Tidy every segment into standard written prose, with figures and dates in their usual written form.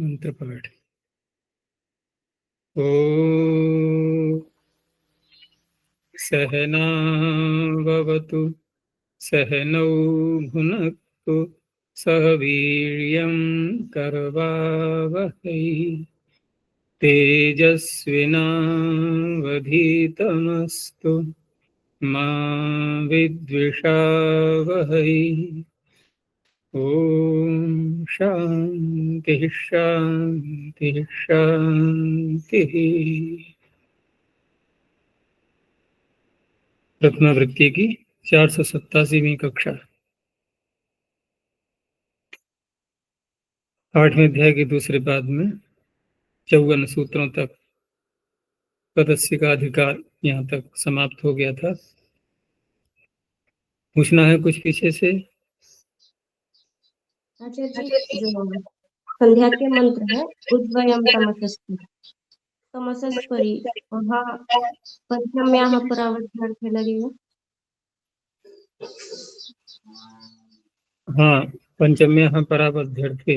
मंत्र पाठ। ओ सहनावतु सहनौ भुनक्तु सह वीर्यं करवावहै तेजस्विनावधीतमस्तु मा विद्विषावहै। ओम शांति शांति शांति। रत्नावृत्ति की 487वीं कक्षा, 8वें अध्याय के दूसरे पाद में 54 सूत्रों तक पदस्य का अधिकार यहाँ तक समाप्त हो गया था। पूछना है कुछ पीछे से? आचार्य जी, जो संध्या के मंत्र है उद्वयम तमसस्तु तमसस्परि, वहाँ पंचम्याः परावर्त्यार्थे लगेगा। हाँ, पंचम्याः परावर्त्यार्थे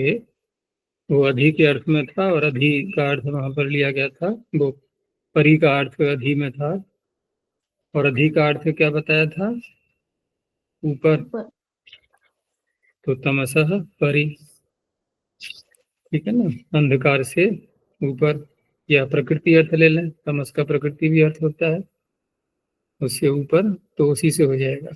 वो अधि के अर्थ में था और अधि का अर्थ वहां पर लिया गया था। वो परि का अर्थ अधि में था और अधि का अर्थ क्या बताया था? ऊपर। तो तमसः परि, ठीक है ना, अंधकार से ऊपर, या प्रकृति अर्थ ले लें, तमस का प्रकृति भी अर्थ होता है, उससे ऊपर, तो उसी से हो जाएगा।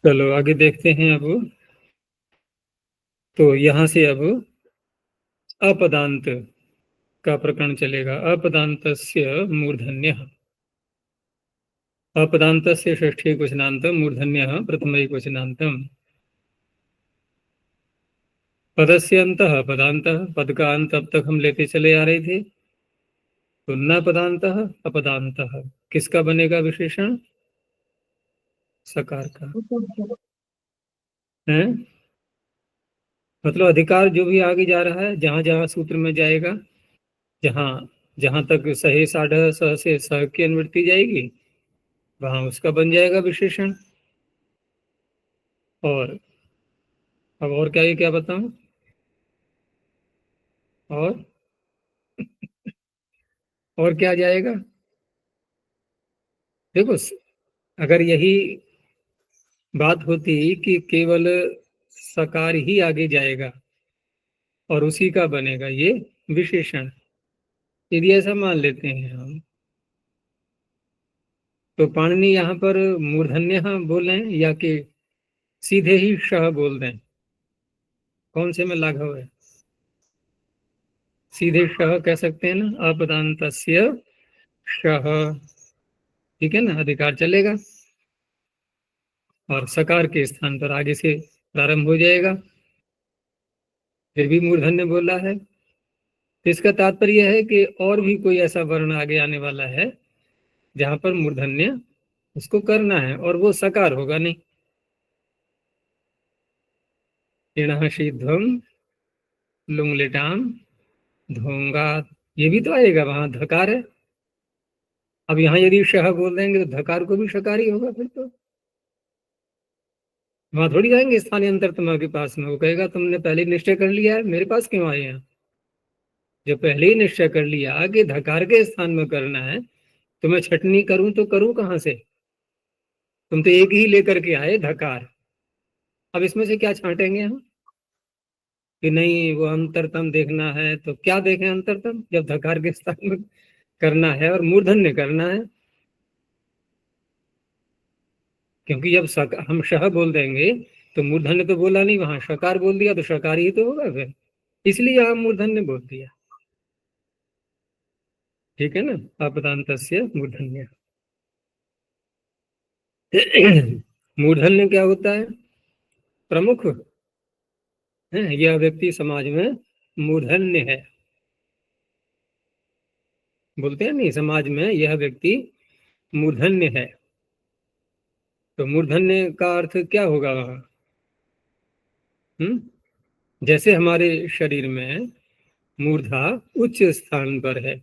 चलो आगे देखते हैं। अब तो यहां से अब अपदांत का प्रकरण चलेगा। अपदान्तस्य मूर्धन्यः, अपदान्तस्य षष्ठी क्वचनान्तं मूर्धन्यः प्रथमै क्वचनान्तं। पदस्य अंतः पदान्तः, पद का अंत अब तक हम लेते चले आ रहे थे। तो न पदान्तः अपदान्तः, किसका बनेगा विशेषण? सकार का है। मतलब अधिकार जो भी आगे जा रहा है, जहां जहां सूत्र में जाएगा, जहां जहां तक सहे साढ़ सह से सह की अनुवृत्ति जाएगी, वहां उसका बन जाएगा विशेषण। और अब और क्या, ये क्या बताऊं? और क्या जाएगा? देखो, अगर यही बात होती कि केवल सकार ही आगे जाएगा और उसी का बनेगा ये विशेषण, यदि ऐसा मान लेते हैं हम, तो पाणिनि यहाँ पर मूर्धन्य बोल रहे हैं या कि सीधे ही शह बोल दें? कौन से में लाघव है? सीधे शह कह सकते हैं ना, अपदान्तस्य शह, ठीक है ना, अधिकार चलेगा और सकार के स्थान पर आगे से प्रारंभ हो जाएगा। फिर भी मूर्धन्य बोला है, तो इसका तात्पर्य है कि और भी कोई ऐसा वर्ण आगे आने वाला है जहां पर मूर्धन्य उसको करना है और वो सकार होगा नहीं। इणः शीध्वम लुंगलिटाम धोंगा, ये भी तो आएगा, वहां धकार है। अब यहाँ यदि शह बोल देंगे तो धकार को भी शकार ही होगा। फिर तो वहां थोड़ी जाएंगे स्थानीय अंतरतमा के पास में, वो कहेगा तुमने पहले निश्चय कर लिया है, मेरे पास क्यों आए हैं? जब पहले ही निश्चय कर लिया कि धकार के स्थान में करना है, तो मैं छटनी करूं तो करूं कहां से? तुम तो एक ही लेकर के आए, धकार। अब इसमें से क्या छांटेंगे हम कि नहीं वो अंतरतम देखना है? तो क्या देखें अंतरतम, जब धकार के स्थान में करना है और मूर्धन्य करना है? क्योंकि जब हम शह बोल देंगे तो मूर्धन्य तो बोला नहीं, वहां शकार बोल दिया तो शकार ही तो होगा फिर, इसलिए यहाँ मूर्धन्य बोल दिया। ठीक है ना, अपदान्तस्य मूर्धन्य। मूर्धन्य क्या होता है? प्रमुख है, यह व्यक्ति समाज में मूर्धन्य है, बोलते हैं नहीं, समाज में यह व्यक्ति मूर्धन्य है। तो मूर्धन्य का अर्थ क्या होगा वहां? जैसे हमारे शरीर में मूर्धा उच्च स्थान पर है,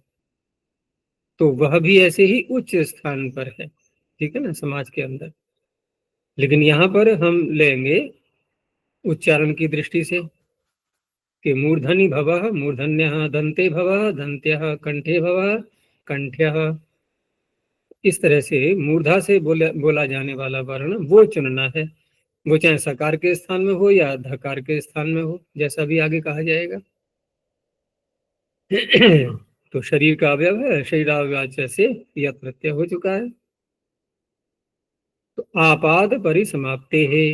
तो वह भी ऐसे ही उच्च स्थान पर है, ठीक है ना, समाज के अंदर। लेकिन यहाँ पर हम लेंगे उच्चारण की दृष्टि से कि मूर्धनि भवः, मूर्धन्यः दन्ते भवः, दन्त्यः कंठे भवः, कंठ्यः। इस तरह से मूर्धा से बोला जाने वाला वर्ण वो चुनना है, वो चाहे सकार के स्थान में हो या धकार के स्थान में हो, जैसा भी आगे कहा जाएगा। तो शरीर का अवयव है, शरीरावयव से यह प्रत्यय हो चुका है। तो आपाद परिसमाप्ते है,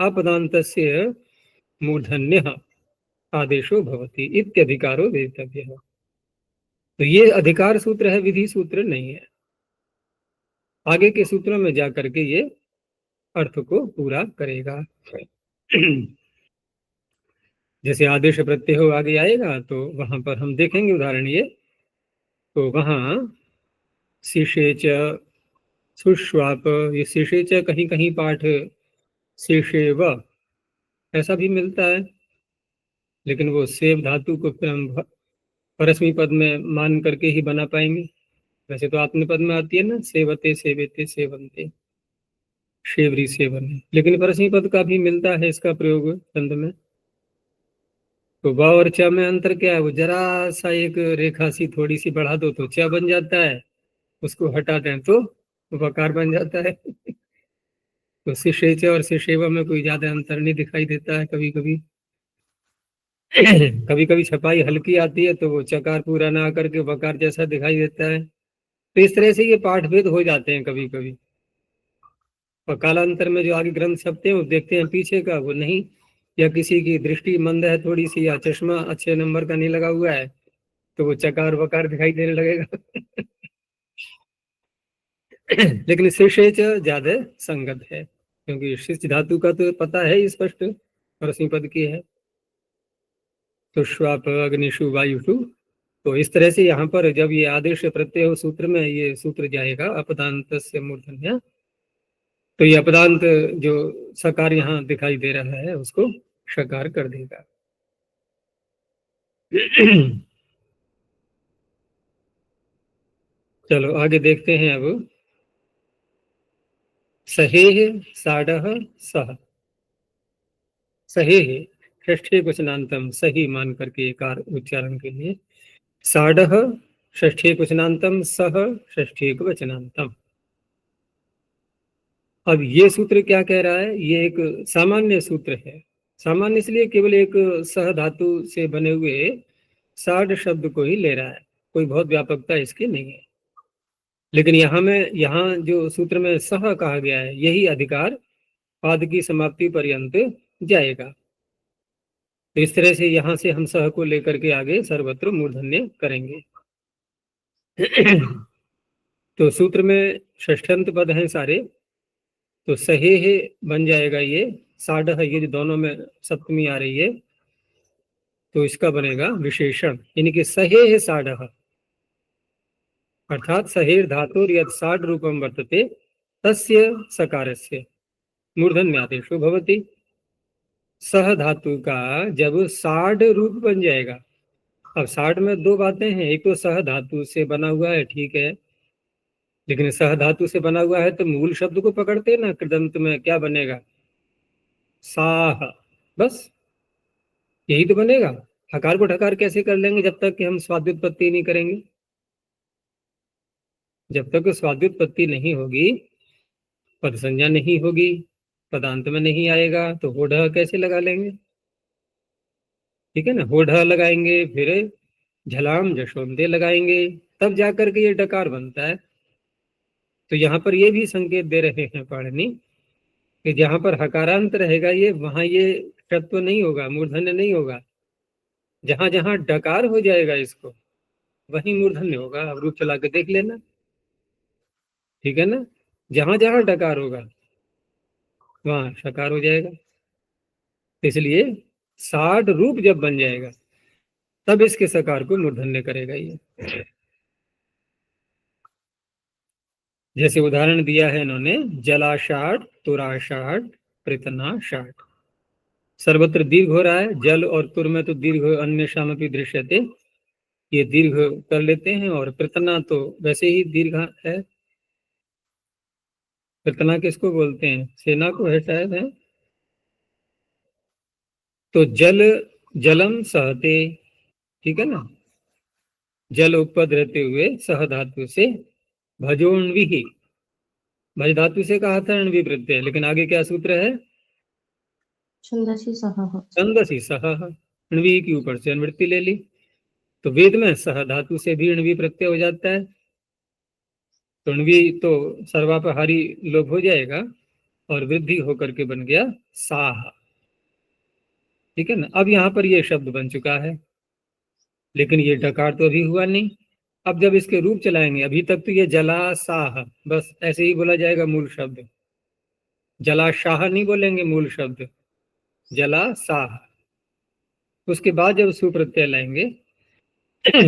अपदान्तस्य मूर्धन्यः आदेशो भवति इत्यधिकारो वेदितव्यः। तो ये अधिकार सूत्र है, विधि सूत्र नहीं है। आगे के सूत्रों में जाकर के ये अर्थ को पूरा करेगा। जैसे आदेश प्रत्यय हो आगे आएगा तो वहां पर हम देखेंगे उदाहरण ये। तो वहां शिशे च सुश्वाप, ये शिशे च कहीं कहीं पाठ शिशेव ऐसा भी मिलता है, लेकिन वो सेव धातु को फिर हम परस्मी पद में मान करके ही बना पाएंगे। वैसे तो आत्मपद में आती है ना, सेवते सेवेते सेवंते, शेवरी सेवन, लेकिन परस्मी पद का भी मिलता है इसका प्रयोग छंद में। तो ब और च में अंतर क्या है, वो जरा सा एक रेखा सी थोड़ी सी बढ़ा दो तो च बन जाता है, उसको हटा दें तो वकार बन जाता है। तो शिशेच और शिशेव में कोई ज्यादा अंतर नहीं दिखाई देता है। कभी कभी कभी कभी छपाई हल्की आती है तो वो चकार पूरा ना आकर के वकार जैसा दिखाई देता है। तो इस तरह से ये पाठभेद हो जाते हैं कभी कभी। और कालांतर में जो आगे ग्रंथ छपते हैं वो देखते हैं पीछे का, वो नहीं, या किसी की दृष्टि मंद है थोड़ी सी, या चश्मा अच्छे नंबर का नहीं लगा हुआ है, तो वो चकार वकार दिखाई देने लगेगा। लेकिन शिशेच ज्यादा संगत है, क्योंकि शिष्ट धातु का तो पता है स्पष्ट, परस्मी पद की है। तो श्वाप अग्निशु वायुषु। तो इस तरह से यहाँ पर जब ये आदेश प्रत्यय सूत्र में ये सूत्र जाएगा अपदांत से मूर्धन्य, तो ये अपदांत जो सकार यहाँ दिखाई दे रहा है उसको शकार कर देगा। चलो आगे देखते हैं अब। सहेह साढ़ह सह, सहेह षष्ठी क्वचनांतम, सही मान करके एकार उच्चारण के लिए। साढ़ह षष्ठी क्वचनांतम, सह षष्ठी क्वचनांतम। अब ये सूत्र क्या कह रहा है, ये एक सामान्य सूत्र है। सामान्य इसलिए केवल एक सह धातु से बने हुए साढ़ शब्द को ही ले रहा है, कोई बहुत व्यापकता इसकी नहीं है। लेकिन यहाँ जो सूत्र में सह कहा गया है यही अधिकार पाद की समाप्ति पर्यंत जाएगा। तो इस तरह से यहाँ से हम सह को लेकर के आगे सर्वत्र मूर्धन्य करेंगे। तो सूत्र में षष्ठंत पद हैं सारे, तो सहेह बन जाएगा ये, साढ़ह ये दोनों में सप्तमी आ रही है, तो इसका बनेगा विशेषण, यानी कि सहेह साढ़ह, अर्थात सहेर धातुर यद साढ़ रूपम वर्तते तस्य सकारस्य मूर्धन्यादेशो भवति। सह धातु का जब साढ़ रूप बन जाएगा, अब साढ़ में दो बातें हैं, एक तो सह धातु से बना हुआ है ठीक है, लेकिन सह धातु से बना हुआ है तो मूल शब्द को पकड़ते ना, कृदंत में क्या बनेगा, साह, बस यही तो बनेगा। हकार को ढकार कैसे कर लेंगे जब तक कि हम स्वाद्युत्पत्ति नहीं करेंगे। जब तक स्वाद्युत्पत्ति नहीं होगी, पद संज्ञा नहीं होगी, पदांत में नहीं आएगा, तो होढ़ कैसे लगा लेंगे, ठीक है ना। होढ़ लगाएंगे, फिर झलाम जशोंदे लगाएंगे, तब जाकर के ये डकार बनता है। तो यहाँ पर ये भी संकेत दे रहे हैं पाणिनि कि जहां पर हकारांत रहेगा ये, वहां ये शब्द नहीं होगा, मूर्धन्य नहीं होगा। जहां जहां डकार हो जाएगा इसको वहीं मूर्धन्य होगा। अब रूप चला के देख लेना, ठीक है ना। जहां जहां डकार होगा वहां शकार हो जाएगा। इसलिए साढ़ रूप जब बन जाएगा तब इसके सकार को मूर्धन्य करेगा ये। जैसे उदाहरण दिया है इन्होंने, जलाषाढ़ तुराषाढ़ पृतनाषाढ़, सर्वत्र दीर्घ हो रहा है, जल और तुर में तो दीर्घ अन्य शामपि दृश्यते, ये दीर्घ कर लेते हैं, और प्रतना तो वैसे ही दीर्घ है। प्रतना किसको बोलते हैं? सेना को है शायद, है। तो जल, जलम सहते, ठीक है ना, जल उपपद रहते हुए सह धातु से भजोन्वी, भज धातु से कहा था अण्वी प्रत्यय, लेकिन आगे क्या सूत्र है? छंदसी सह। छंदसी सह, अण्वी के ऊपर से अनुवृत्ति ले ली, तो वेद में सह धातु से भी अण्वी प्रत्यय हो जाता है। तो अण्वी तो सर्वापहारी लोप हो जाएगा और वृद्धि होकर के बन गया साह, ठीक है ना। अब यहाँ पर ये शब्द बन चुका है, लेकिन ये डकार तो अभी हुआ नहीं। अब जब इसके रूप चलाएंगे, अभी तक तो ये जलासाह बस ऐसे ही बोला जाएगा मूल शब्द, जलाशाह नहीं बोलेंगे मूल शब्द, जलासाह। उसके बाद जब सुप्रत्यय लाएंगे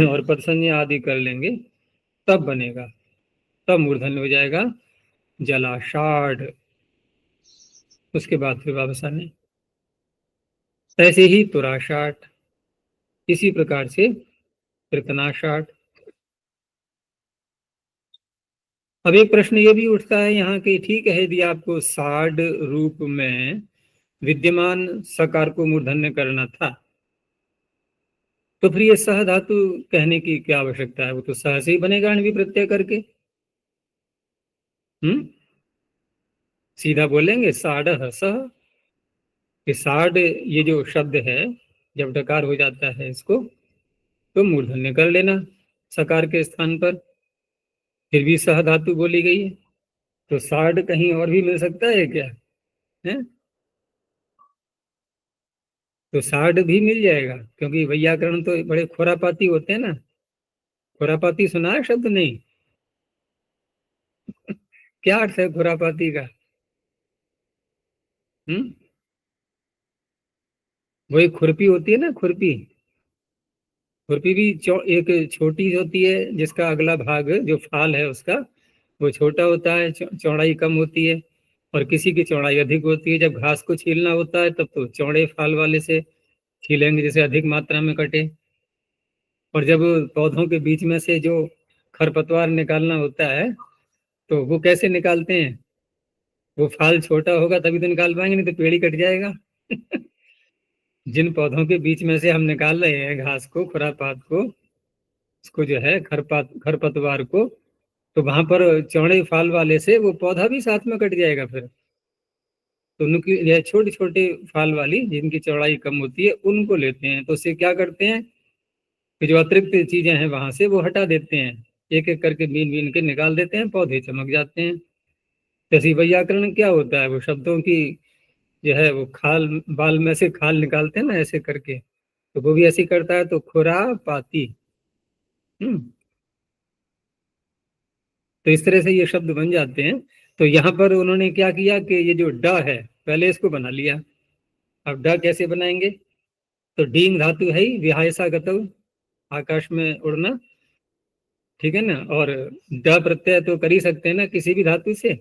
और पद संज्ञा आदि कर लेंगे, तब बनेगा, तब मूर्धन्य हो जाएगा जलाषाढ़। उसके बाद फिर वापस आने, ऐसे ही तुराषाढ़, इसी प्रकार से कृतनाषाढ़। अब एक प्रश्न ये भी उठता है यहाँ कि ठीक है, यदि आपको साढ़ रूप में विद्यमान सकार को मूर्धन्य करना था, तो फिर ये सह धातु कहने की क्या आवश्यकता है? वो तो सह से ही बनेगा अण्वी प्रत्यय करके। सीधा बोलेंगे साढ़ सह, कि साढ़ ये जो शब्द है, जब डकार हो जाता है इसको तो मूर्धन्य कर लेना सकार के स्थान पर, फिर भी सह धातु बोली गई है। तो साढ़ कहीं और भी मिल सकता है क्या? है, तो साढ़ भी मिल जाएगा, क्योंकि वैयाकरण तो बड़े खुरापाती होते हैं ना। खुरापाती सुना है शब्द? नहीं, क्या अर्थ है खुरापाती का? वही खुरपी होती है ना, खुरपी। खुरपी भी एक छोटी होती है, जिसका अगला भाग जो फाल है उसका वो छोटा होता है, चौड़ाई कम होती है, और किसी की चौड़ाई अधिक होती है। जब घास को छीलना होता है तब तो चौड़े फाल वाले से छीलेंगे, जिसे अधिक मात्रा में कटे। और जब पौधों के बीच में से जो खरपतवार निकालना होता है, तो वो कैसे निकालते हैं? वो फाल छोटा होगा तभी तो निकाल पाएंगे, नहीं तो पेड़ ही कट जाएगा। जिन पौधों के बीच में से हम निकाल रहे हैं घास को, खुरापात को, उसको जो है खरपतवार को, तो वहां पर चौड़े फाल वाले से वो पौधा भी साथ में कट जाएगा फिर। तो उनकी यह छोटे छोटे फाल वाली जिनकी चौड़ाई कम होती है उनको लेते हैं, तो उससे क्या करते हैं कि जो अतिरिक्त चीजें हैं वहां से वो हटा देते हैं, एक एक करके बीन बीन के निकाल देते हैं, पौधे चमक जाते हैं। जैसे वैयाकरण क्या होता है, वो शब्दों की जो है वो खाल, बाल में से खाल निकालते हैं ना ऐसे करके, तो वो भी ऐसे करता है। तो खुरा पाती, तो इस तरह से ये शब्द बन जाते हैं। तो यहाँ पर उन्होंने क्या किया कि ये जो ड है पहले इसको बना लिया। अब ड कैसे बनाएंगे? तो डींग धातु है ही, विहायसा गतव, आकाश में उड़ना, ठीक है ना। और ड प्रत्यय तो कर ही सकते हैं ना किसी भी धातु से,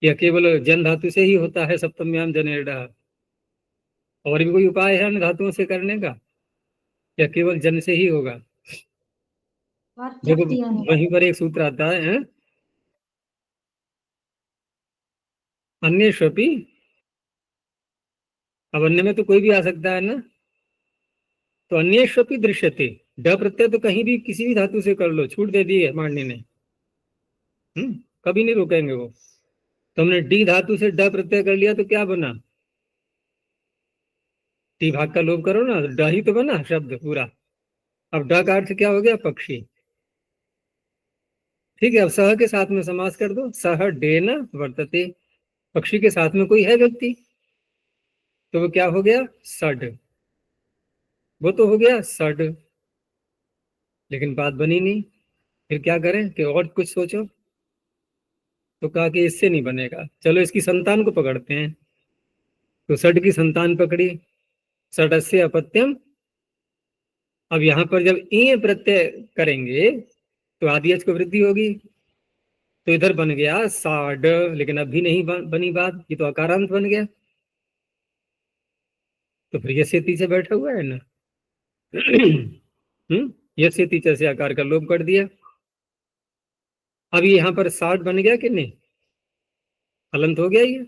या केवल जन धातु से ही होता है सप्तम्याम जनेर डः? और भी कोई उपाय है अन्य धातुओं से करने का, या केवल जन से ही होगा? वार्तिक देखो दिया है। वहीं पर एक सूत्र आता है, अन्य स्वपी। अब अन्य में तो कोई भी आ सकता है ना, तो अन्य स्वपी दृश्यते, ड प्रत्यय तो कहीं भी किसी भी धातु से कर लो, छूट दे दी है मांडनी ने। कभी नहीं रोकेंगे वो। तो हमने डी धातु से ड प्रत्यय कर लिया तो क्या बना? टी भाग का लोप करो ना, ड ही तो बना शब्द पूरा। अब ड का अर्थ क्या हो गया? पक्षी। ठीक है, अब सह के साथ में समास कर दो, सह डेन वर्तते, पक्षी के साथ में कोई है व्यक्ति, तो वो क्या हो गया? सड। वो तो हो गया सड, लेकिन बात बनी नहीं। फिर क्या करें कि और कुछ सोचो, तो कहा कि इससे नहीं बनेगा, चलो इसकी संतान को पकड़ते हैं। तो सड की संतान पकड़ी, सडस्य अपत्यम। अब यहाँ पर जब ई प्रत्यय करेंगे तो आदि को वृद्धि होगी, तो इधर बन गया साड, लेकिन अब भी नहीं बनी बात, ये तो अकारांत बन गया। तो फिर ये से पीछे बैठा हुआ है ना। हम्म यस्य तीचर से आकार का लोप कर दिया। अब ये यहाँ पर 60 बन गया कि नहीं, हलंत हो गया ये।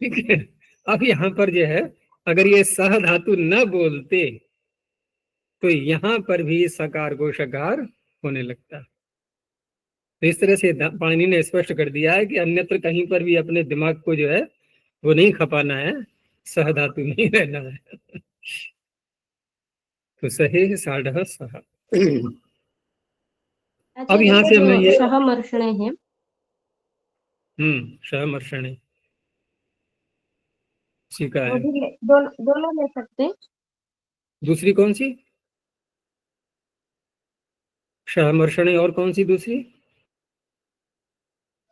ठीक है। अब यहाँ पर जो है, अगर ये सह धातु न बोलते तो यहाँ पर भी सकार को शकार होने लगता है। तो इस तरह से पाणिनि ने स्पष्ट कर दिया है कि अन्यत्र कहीं पर भी अपने दिमाग को जो है वो नहीं खपाना है, सह धातु नहीं रहना है। तो सहे साढ़ सह। अब यहाँ से हमें ये सहमर्षणे है, सहमर्षण सीखा वो है। भी दोनों ले सकते हैं। दूसरी कौन सी, सहमर्षण और कौन सी दूसरी?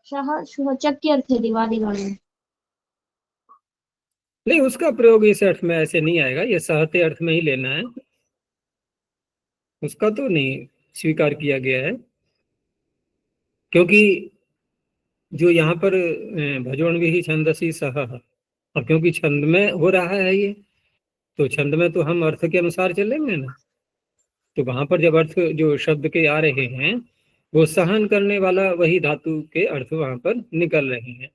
सह सूचक के अर्थ है, दिवाली वाले। नहीं, उसका प्रयोग इस अर्थ में ऐसे नहीं आएगा, ये सहते अर्थ में ही लेना है, उसका तो नहीं स्वीकार किया गया है। क्योंकि जो यहाँ पर भजोन भी छंदसी सह, अब क्योंकि छंद में हो रहा है ये, तो छंद में तो हम अर्थ के अनुसार चलेंगे ना। तो वहां पर जब अर्थ जो शब्द के आ रहे हैं वो सहन करने वाला वही धातु के अर्थ वहां पर निकल रहे हैं।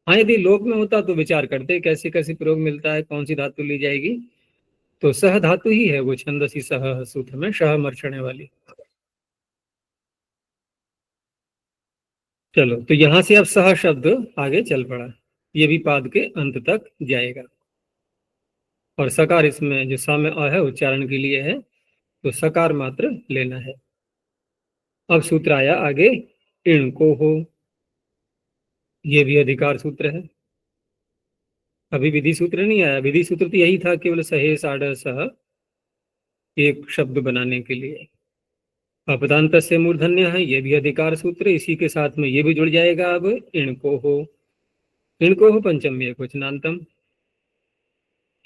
हाँ, यदि लोक में होता तो विचार करते कैसे कैसे प्रयोग मिलता है, कौन सी धातु ली जाएगी। तो सह धातु ही है वो छंदसी सह सूत्र में, सह मर्षणे वाली। चलो, तो यहां से अब सह शब्द आगे चल पड़ा, ये भी पाद के अंत तक जाएगा। और सकार इसमें जो सामने अ है उच्चारण के लिए है, तो सकार मात्र लेना है। अब सूत्र आया आगे, इनको हो, ये भी अधिकार सूत्र है। अभी विधि सूत्र नहीं आया, विधि सूत्र तो यही था केवल सहे साढ़ सह एक शब्द बनाने के लिए। अपदांत से मूर्धन्य है, ये भी अधिकार सूत्र, इसी के साथ में ये भी जुड़ जाएगा। अब इनको हो, इनको हो पंचम एकवचनांतम।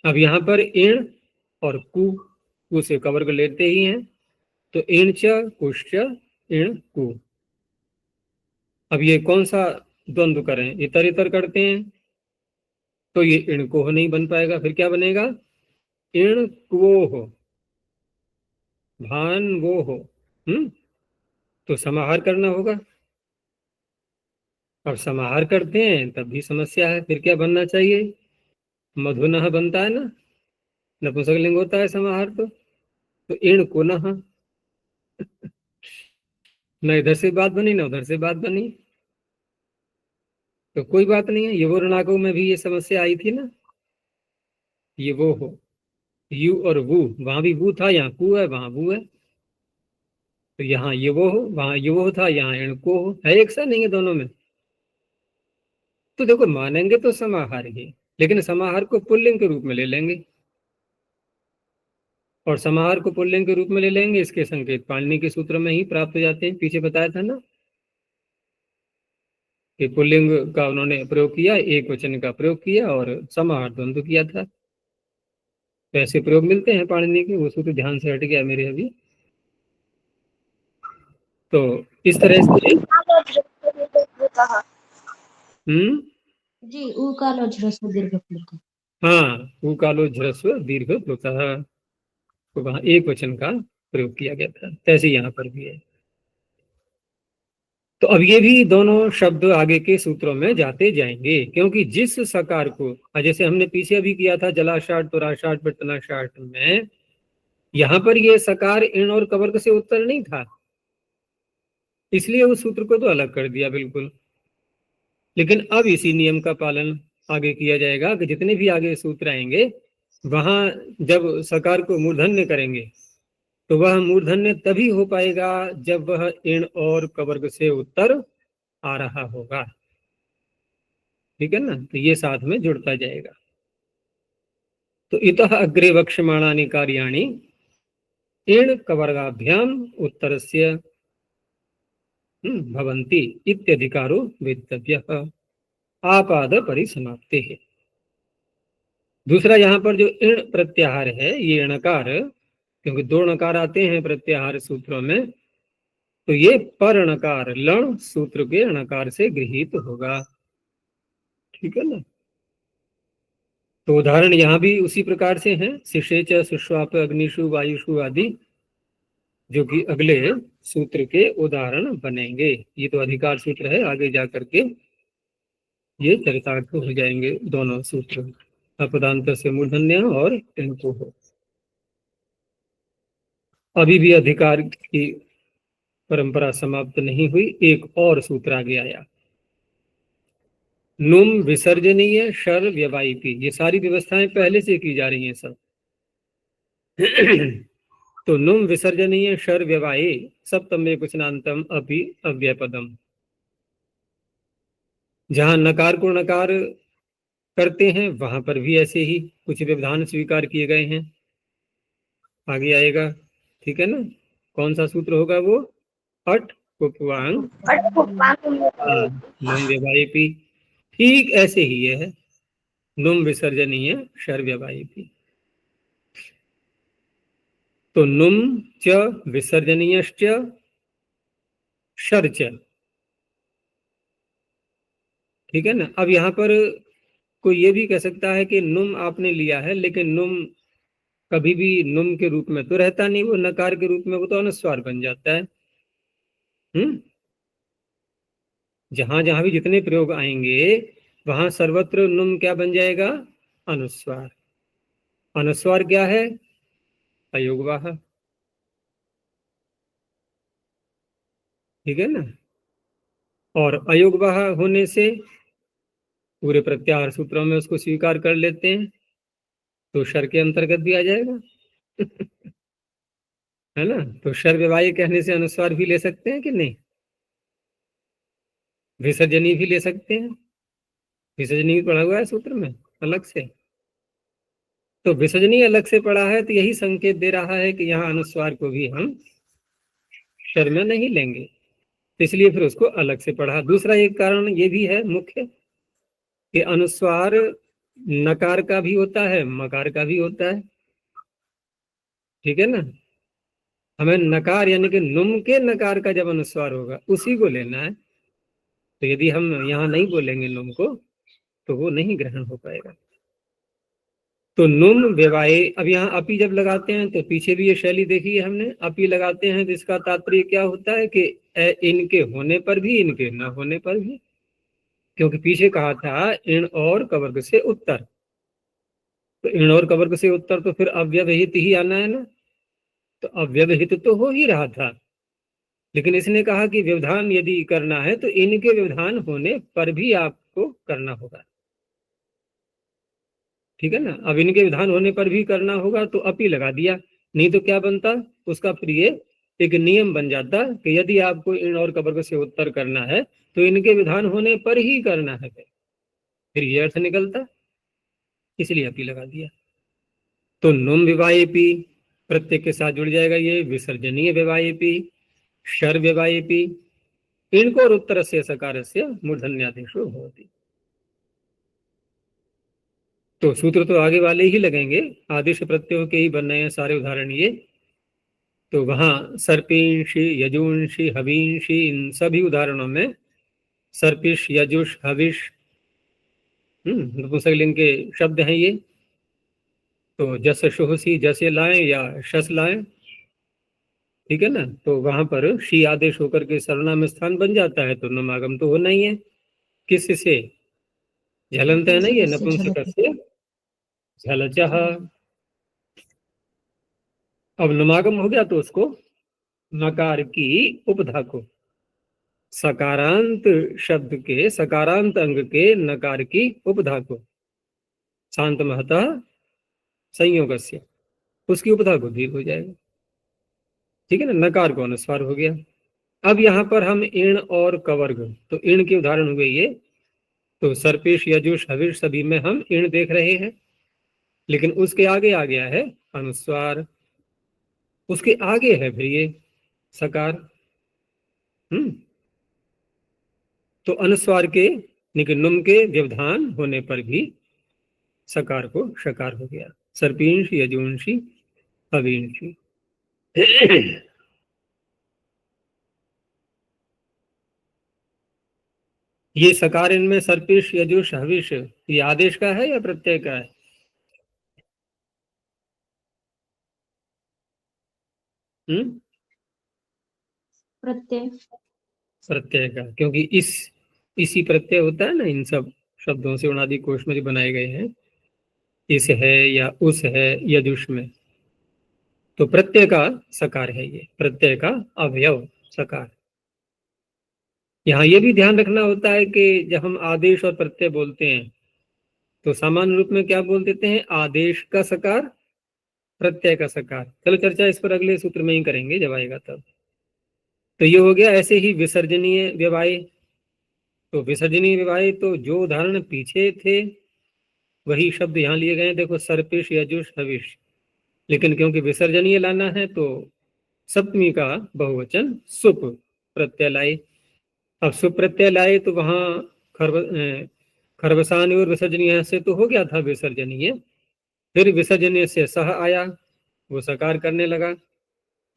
अब यहाँ पर इण और कु से कवर्ग लेते ही हैं, तो इण च कुश्च इण कु। अब ये कौन सा द्वंद्व करें, इतर इतर करते हैं तो ये इण को नहीं बन पाएगा, फिर क्या बनेगा, इण क्वो हो, भान वो हो। तो समाहार करना होगा। अब समाहार करते हैं तब भी समस्या है, फिर क्या बनना चाहिए, मधुनः बनता है ना, नपुंसकलिंग होता है समाहार तो इण को न, न इधर से बात बनी ना उधर से बात बनी, तो कोई बात नहीं है। ये वो ऋणाकों में भी ये समस्या आई थी ना, ये वो हो, यू और वू, वहां भी वू था, यहाँ कु है, वहां वू है। तो यहाँ ये वो हो, वहां ये वो था, यहाँ इण को हो, है एक सा नहीं है दोनों में। तो देखो, मानेंगे तो समाहार ही, लेकिन समाहार को पुल्लिंग के रूप में ले लेंगे, और समाहार को पुल्लिंग के रूप में ले लेंगे, इसके संकेत पाणिनि के सूत्र में ही प्राप्त हो जाते हैं। पीछे बताया था ना कि पुल्लिंग का उन्होंने प्रयोग किया, एक वचन का प्रयोग किया और समाहार द्वंद्व किया था। तो ऐसे प्रयोग मिलते हैं पाणिनि के, वो सूत्र ध्यान से हट गया मेरे अभी। तो इस तरह से जी, ऊकालो झ्रस्व दीर्घ प्लुतः। हाँ, ऊकालो झ्रस्व दीर्घ प्लुतः, तो वहां एक वचन का प्रयोग किया गया था, तैसे यहाँ पर भी है। तो अब ये भी दोनों शब्द आगे के सूत्रों में जाते जाएंगे, क्योंकि जिस सकार को, जैसे हमने पीछे अभी किया था जलाशाट तुराशाट पटनाशाट में, यहाँ पर ये सकार इण और कवर्ग से उत्तर नहीं था, इसलिए उस सूत्र को तो अलग कर दिया बिल्कुल। लेकिन अब इसी नियम का पालन आगे किया जाएगा कि जितने भी आगे सूत्र आएंगे वहां जब सकार को मूर्धन्य करेंगे तो वह मूर्धन्य तभी हो पाएगा जब वह इण और कवर्ग से उत्तर आ रहा होगा। ठीक है ना, तो ये साथ में जुड़ता जाएगा। तो इतः अग्रे वक्ष्यमाणानि कार्याणि इण कवर्गाभ्याम उत्तरस्य भवन्ति इत्यधिकारो वेदितव्यः आपाद परिसमाप्ते है। दूसरा यहाँ पर जो इण प्रत्याहार है, ये णकार, क्योंकि दो णकार आते हैं प्रत्याहार सूत्रों में, तो ये पर णकार लण सूत्र के णकार से गृहीत होगा। ठीक है ना। तो उदाहरण यहाँ भी उसी प्रकार से हैं, शिशे च सुष्वाप अग्निशु वायुषु आदि, जो कि अगले सूत्र के उदाहरण बनेंगे। ये तो अधिकार सूत्र है, आगे जा करके ये चरितार्थ हो जाएंगे दोनों सूत्र, अपदांत से मूर्धन्य और इनको हो। अभी भी अधिकार की परंपरा समाप्त नहीं हुई, एक और सूत्र आगे आया, नुम विसर्जनीय शर व्यवायिपी। ये सारी व्यवस्थाएं पहले से की जा रही हैं सब। तो नुम विसर्जनीय शर व्यवाये सप्तमे कुशनांतम अपि अव्ययपदम। जहां नकार को नकार करते हैं वहां पर भी ऐसे ही कुछ व्यवधान स्वीकार किए गए हैं, आगे आएगा। ठीक है ना, कौन सा सूत्र होगा वो, अट उपवांग नुम व्यवायिपी। ठीक ऐसे ही ये है, नुम विसर्जनीय शर व्यवायिपी। तो नुम च विसर्जनीयश्च शर च। ठीक है ना। अब यहाँ पर कोई ये भी कह सकता है कि नुम आपने लिया है, लेकिन नुम कभी भी नुम के रूप में तो रहता नहीं, वो नकार के रूप में वो तो अनुस्वार बन जाता है। जहां जहां भी जितने प्रयोग आएंगे वहां सर्वत्र नुम क्या बन जाएगा, अनुस्वार। अनुस्वार क्या है, अयोगवाह। ठीक है ना। और अयोगवाह होने से पूरे प्रत्याहार सूत्रों में उसको स्वीकार कर लेते हैं, तो शर के अंतर्गत भी आ जाएगा। है ना। तो शर व्यवाय कहने से अनुस्वार भी ले सकते हैं कि नहीं, विसर्जनी भी ले सकते हैं। विसर्जनी भी पढ़ा हुआ है सूत्र में अलग से। तो विसर्जनी अलग से पढ़ा है, तो यही संकेत दे रहा है कि यहाँ अनुस्वार को भी हम शर में नहीं लेंगे, इसलिए फिर उसको अलग से पढ़ा। दूसरा एक कारण ये भी है मुख्य, कि अनुस्वार नकार का भी होता है, मकार का भी होता है। ठीक है ना। हमें नकार यानी कि नुम के नकार का जब अनुस्वार होगा उसी को लेना है। तो यदि हम यहाँ नहीं बोलेंगे नुम को तो वो नहीं ग्रहण हो पाएगा। तो नुम व्यवाये, अब यहाँ अपी जब लगाते हैं तो पीछे भी ये शैली देखी है हमने, अपी लगाते हैं तो इसका तात्पर्य क्या होता है कि इनके होने पर भी, इनके न होने पर भी। क्योंकि पीछे कहा था इण और कवर्ग से उत्तर, तो इण और कवर्ग से उत्तर तो फिर अव्यवहित ही आना है ना। तो अव्यवहित तो हो ही रहा था, लेकिन इसने कहा कि व्यवधान यदि करना है तो इनके व्यवधान होने पर भी आपको करना होगा। ठीक है ना। अब इनके विधान होने पर भी करना होगा तो अपी लगा दिया, नहीं तो क्या बनता उसका, फिर ये एक नियम बन जाता कि यदि आपको इन और कवर्ग से उत्तर करना है तो इनके विधान होने पर ही करना है, फिर ये अर्थ निकलता, इसलिए अपी लगा दिया। तो नुम विवाहेपी प्रत्येक के साथ जुड़ जाएगा ये, विसर्जनीय विवाहेपी, शर विवाहेपी, इनको और उत्तर से सकार से मूर्धन्यादेशो होती। तो सूत्र तो आगे वाले ही लगेंगे, आदेश प्रत्ययों के ही बन रहे हैं सारे उदाहरण ये। तो वहां सर्पिंशी, यजुंशी, हविंशी, इन सभी उदाहरणों में सर्पिश, यजुष, हविष नपुंसकलिंग के शब्द हैं ये। तो जस शुहसी जैसे लाएं या शस लाएं, ठीक है ना। तो वहां पर शी आदेश होकर के सर्वनाम स्थान बन जाता है, तो नमागम तो होना ही है। किससे, झलनत है ना ये, नपुंसकस्य झलचः। अब नमागम हो गया तो उसको नकार की उपधा को, सकारांत शब्द के सकारांत अंग के नकार की उपधा को, शांत महतः संयोगस्य, उसकी उपधा को दीर्घ हो जाएगा। ठीक है ना, नकार को अनुस्वार हो गया। अब यहाँ पर हम इण और कवर्ग, तो इण के उदाहरण हुए ये। तो सर्पिश, यजुष, हविष सभी में हम इण देख रहे हैं, लेकिन उसके आगे आ गया है अनुस्वार, उसके आगे है फिर ये सकार। तो अनुस्वार के निकनुम के व्यवधान होने पर भी सकार को शकार हो गया, सर्पींश, यजुंशी, हवींशी। ये सकार इनमें सर्पिश, यजुष, हविष, ये आदेश का है या प्रत्यय का है, प्रत्यय। प्रत्यय का, क्योंकि इसी प्रत्यय होता है ना इन सब शब्दों से उणादि कोश में जो बनाए गए हैं, इस है या उस है यजुष में, तो प्रत्यय का सकार है, ये प्रत्यय का अवयव सकार। यहाँ ये भी ध्यान रखना होता है कि जब हम आदेश और प्रत्यय बोलते हैं तो सामान्य रूप में क्या बोल देते हैं, आदेश का सकार, प्रत्यय का सकार। चलो चर्चा इस पर अगले सूत्र में ही करेंगे जब आएगा तब। तो ये हो गया। ऐसे ही विसर्जनीय व्यवाय, तो विसर्जनीय व्यवाय तो जो उदाहरण पीछे थे वही शब्द यहाँ लिए गए। देखो सर्पिश, यजुष, हविष, लेकिन क्योंकि विसर्जनीय लाना है तो सप्तमी का बहुवचन सुप प्रत्यय लाए। अब सुप प्रत्यय लाए तो वहां खरवसान और विसर्जनीय से तो हो गया था विसर्जनीय, फिर विसर्जनीय से सह आया, वो सकार करने लगा।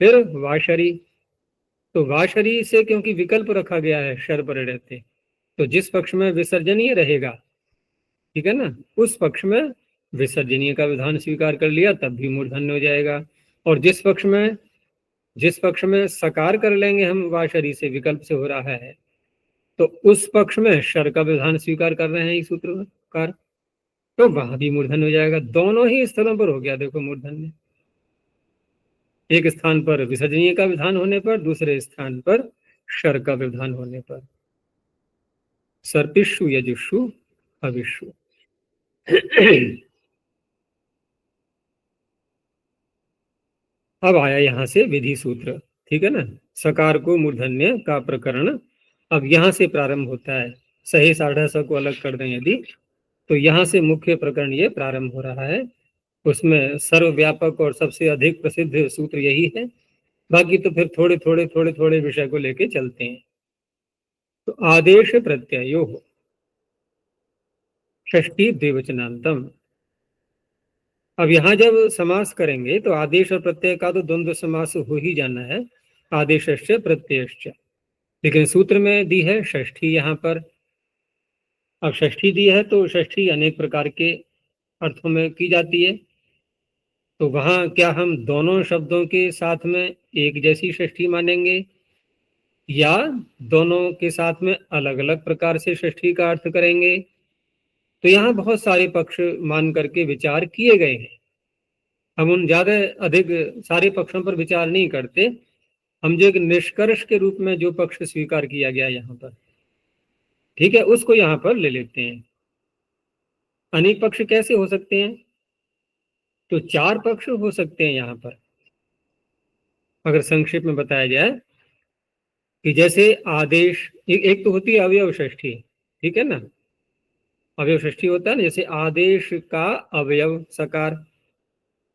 फिर वाशरी, तो वाशरी से क्योंकि विकल्प रखा गया है शर पर रहते, तो जिस पक्ष में विसर्जनीय रहेगा, ठीक है ना, उस पक्ष में विसर्जनीय का विधान स्वीकार कर लिया तब भी मूर्धन्य हो जाएगा। और जिस पक्ष में सकार कर लेंगे हम, वाशरी से विकल्प से हो रहा है, तो उस पक्ष में शर का विधान स्वीकार कर रहे हैं इस सूत्रकार, तो वहां भी मूर्धन्य हो जाएगा। दोनों ही स्थलों पर हो गया देखो मूर्धन्य, एक स्थान पर विसर्जनीय का विधान होने पर, दूसरे स्थान पर शर का विधान होने पर। सर्पिषु, यजुषु, हविषु। अब आया यहां से विधि सूत्र, ठीक है ना, सकार को मूर्धन्य का प्रकरण अब यहां से प्रारंभ होता है। सही साढ़ा स को अलग कर दें यदि, तो यहां से मुख्य प्रकरण ये प्रारंभ हो रहा है। उसमें सर्वव्यापक और सबसे अधिक प्रसिद्ध सूत्र यही है, बाकी तो फिर थोड़े थोड़े विषय को लेके चलते हैं। तो आदेश प्रत्ययो षष्ठी द्विवचनांतम। अब यहाँ जब समास करेंगे तो आदेश और प्रत्यय का तो द्वंद्व समास हो ही जाना है, आदेशश्च प्रत्ययश्च, लेकिन सूत्र में दी है षष्ठी यहाँ पर। अब षष्ठी दी है तो षष्ठी अनेक प्रकार के अर्थों में की जाती है, तो वहां क्या हम दोनों शब्दों के साथ में एक जैसी षष्ठी मानेंगे या दोनों के साथ में अलग अलग प्रकार से षष्ठी का अर्थ करेंगे? तो यहाँ बहुत सारे पक्ष मान करके विचार किए गए हैं। हम उन ज्यादा अधिक सारे पक्षों पर विचार नहीं करते, हम जो एक निष्कर्ष के रूप में जो पक्ष स्वीकार किया गया यहाँ पर, ठीक है, उसको यहाँ पर ले लेते हैं। अनेक पक्ष कैसे हो सकते हैं? तो 4 पक्ष हो सकते हैं यहाँ पर। अगर संक्षेप में बताया जाए कि जैसे आदेश, एक तो होती है अवयव षष्ठी, ठीक है ना, अवयव षष्ठी होता है ना, जैसे आदेश का अवयव सकार,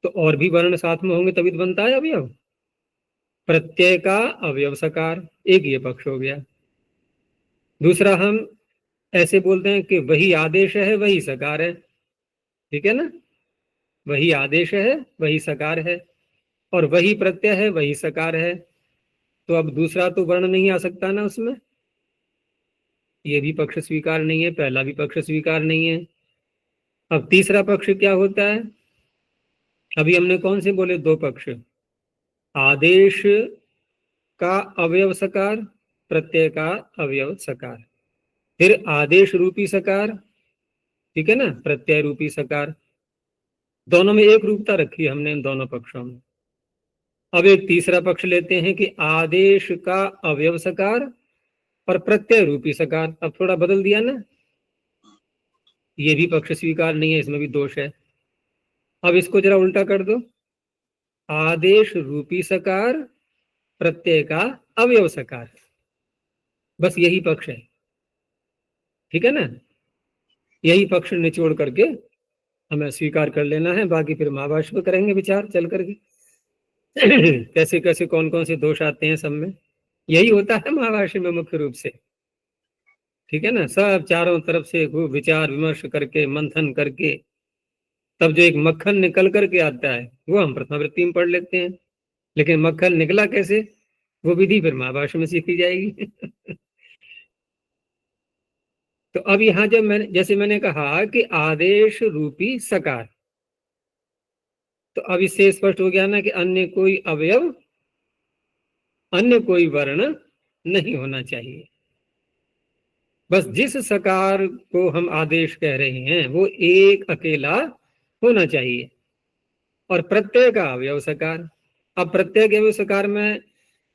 तो और भी वर्ण साथ में होंगे तभी तो बनता है अवयव। प्रत्यय का अवयव सकार, एक ये पक्ष हो गया। दूसरा हम ऐसे बोलते हैं कि वही आदेश है वही सकार है, ठीक है ना, वही आदेश है वही सकार है, और वही प्रत्यय है वही सकार है, तो अब दूसरा तो वर्ण नहीं आ सकता ना उसमें, ये भी पक्ष स्वीकार नहीं है, पहला भी पक्ष स्वीकार नहीं है। अब तीसरा पक्ष क्या होता है? अभी हमने कौन से बोले 2 पक्ष, आदेश का अवयव सकार, प्रत्यय का अवयव सकार, फिर आदेश रूपी सकार, ठीक है ना, प्रत्यय रूपी सकार, दोनों में एक रूपता रखी है हमने इन दोनों पक्षों में। अब एक तीसरा पक्ष लेते हैं कि आदेश का अवयव सकार और प्रत्यय रूपी सकार, अब थोड़ा बदल दिया ना, ये भी पक्ष स्वीकार नहीं है, इसमें भी दोष है। अब इसको जरा उल्टा कर दो, आदेश रूपी सकार, प्रत्यय का अवयव सकार, बस यही पक्ष है, ठीक है ना, यही पक्ष निचोड़ करके हमें स्वीकार कर लेना है। बाकी फिर महाभाष्य पर करेंगे विचार चल करके कैसे कैसे कौन कौन से दोष आते हैं सब में, यही होता है महाभाष्य में मुख्य रूप से, ठीक है ना, सब चारों तरफ से खूब विचार विमर्श करके मंथन करके तब जो एक मक्खन निकल करके आता है वो हम प्रथमावृत्ति में पढ़ लेते हैं, लेकिन मक्खन निकला कैसे, वो विधि फिर महाभाष्य में सीखी जाएगी तो अब यहां जब जैसे मैंने कहा कि आदेश रूपी सकार, तो अब इससे स्पष्ट हो गया ना कि अन्य कोई अवयव अन्य कोई वर्ण नहीं होना चाहिए। बस जिस सकार को हम आदेश कह रहे हैं वो एक अकेला होना चाहिए, और प्रत्यय का अवयव सकार। अब प्रत्यय के अवयव सकार में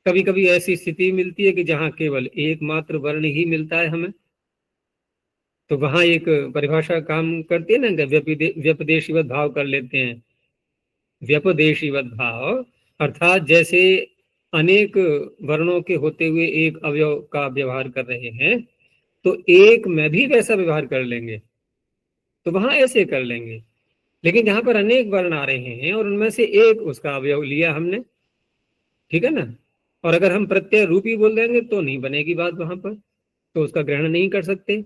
कभी कभी ऐसी स्थिति मिलती है कि जहां केवल एकमात्र वर्ण ही मिलता है हमें, तो वहां एक परिभाषा काम करती है ना, व्यपदेशीवत भाव कर लेते हैं। व्यपदेशीवत भाव अर्थात जैसे अनेक वर्णों के होते हुए एक अवयव का व्यवहार कर रहे हैं, तो एक में भी वैसा व्यवहार कर लेंगे, तो वहां ऐसे कर लेंगे। लेकिन जहां पर अनेक वर्ण आ रहे हैं और उनमें से एक उसका अवयव लिया हमने, ठीक है ना, और अगर हम प्रत्यय रूपी बोल देंगे तो नहीं बनेगी बात वहां पर, तो उसका ग्रहण नहीं कर सकते।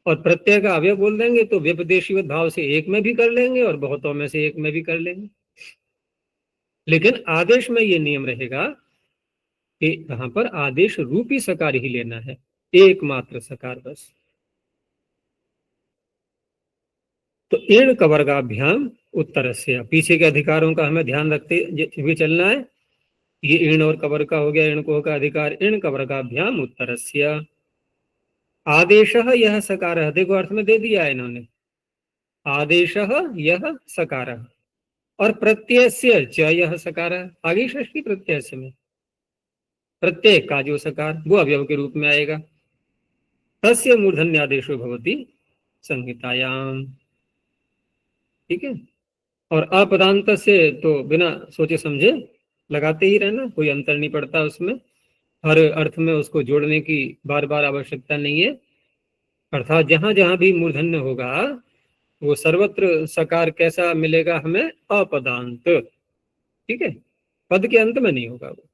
और प्रत्यय का अवयव बोल देंगे तो व्यपदेशीवत भाव से एक में भी कर लेंगे और बहुतों में से एक में भी कर लेंगे। लेकिन आदेश में ये नियम रहेगा कि वहां पर आदेश रूपी सकार ही लेना है, एकमात्र सकार बस। तो इण कवर्गाभ्याम उत्तर से, पीछे के अधिकारों का हमें ध्यान रखते हुए चलना है। ये इण और कवर का हो गया, इण को का अधिकार इण कवर्गाभ्याम उत्तरस्य। आदेश यह सकार है, देखो अर्थ में दे दिया है इन्होंने, आदेश यह सकार, और प्रत्यय से च यह सकार, आगे षष्ठी प्रत्यय से में प्रत्यय का जो सकार वो अवयव के रूप में आएगा। तस्य मूर्धन्यादेशो भवति संहितायाम, ठीक है। और अपदांत से तो बिना सोचे समझे लगाते ही रहना, कोई अंतर नहीं पड़ता उसमें, हर अर्थ में उसको जोड़ने की बार बार आवश्यकता नहीं है। अर्थात जहां जहां भी मूर्धन्य होगा वो सर्वत्र सकार कैसा मिलेगा हमें, अपदांत, ठीक है, पद के अंत में नहीं होगा वो।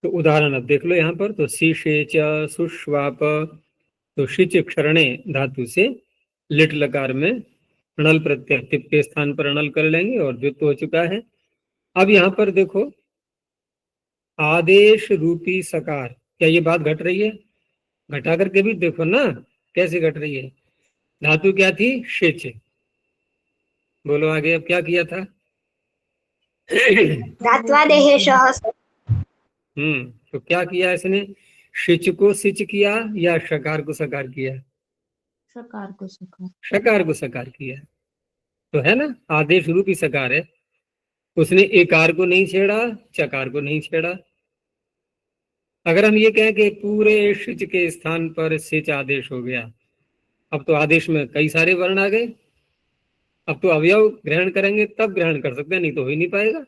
तो उदाहरण अब देख लो यहाँ पर, तो शीशेच सुश्वाप, तो शिच क्षरणे धातु से लिट लकार में णल प्रत्यय टिप के स्थान पर णल कर लेंगे और द्वित्व हो चुका है। अब यहाँ पर देखो आदेश रूपी सकार, क्या ये बात घट रही है? घटा करके भी देखो ना कैसे घट रही है। धातु क्या थी? शिच, बोलो आगे अब क्या किया था? धात्वादेशः। तो क्या किया इसने? शिच को सिच किया या शकार को सकार किया? सकार को सकार। शकार को सकार किया, तो है ना, आदेश रूपी सकार है। उसने एकार को नहीं छेड़ा, चकार को नहीं छेड़ा। अगर हम ये कहें कि पूरे शिच के स्थान पर सिच आदेश हो गया, अब तो आदेश में कई सारे वर्ण आ गए, अब तो अवयव ग्रहण करेंगे तब ग्रहण कर सकते हैं, नहीं तो हो ही नहीं पाएगा।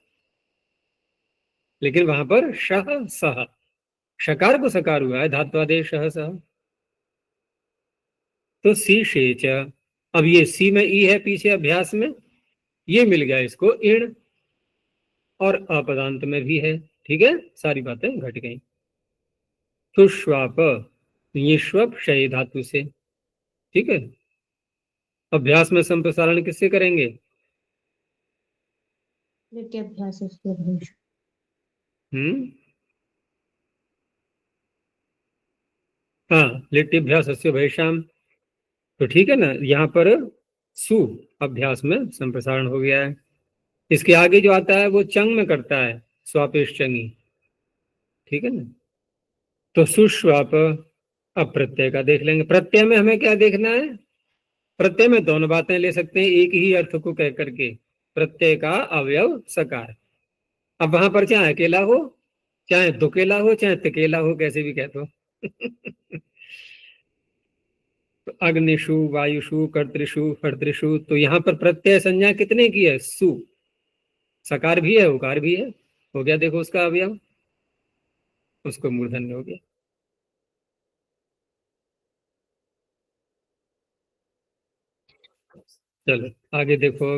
लेकिन वहां पर शह सह, शकार को सकार हुआ है, धात्वादेश शह सह, तो सी शेच। अब ये सी में ई है पीछे अभ्यास में, ये मिल गया इसको इण, और अपदांत में भी है, ठीक है, सारी बातें घट गई। सुश्वाप, ये श्वप शय धातु से, ठीक है। अभ्यास में संप्रसारण किससे करेंगे? लिट्यभ्यासस्य भविष्य। हाँ, लिट्यभ्यास भैशाम, तो ठीक है ना, यहाँ पर सु अभ्यास में संप्रसारण हो गया है। इसके आगे जो आता है वो चंग में करता है, स्वापेश चंगी, ठीक है ना। तो सुश्वाप, अब प्रत्यय का देख लेंगे। प्रत्यय में हमें क्या देखना है? प्रत्यय में दोनों बातें ले सकते हैं एक ही अर्थ को कह करके, प्रत्यय का अवयव सकार। अब वहां पर चाहे अकेला हो, चाहे दुकेला हो, चाहे तकेला हो, कैसे भी कह दो। तो अग्निशु, वायुषु, कर्तृषु, फर्तृषु, तो यहाँ पर प्रत्यय संज्ञा कितने की है? सु, सकार भी है उकार भी है, हो गया देखो उसका अवयव, उसको मूर्धन्य हो गया। चलो आगे देखो,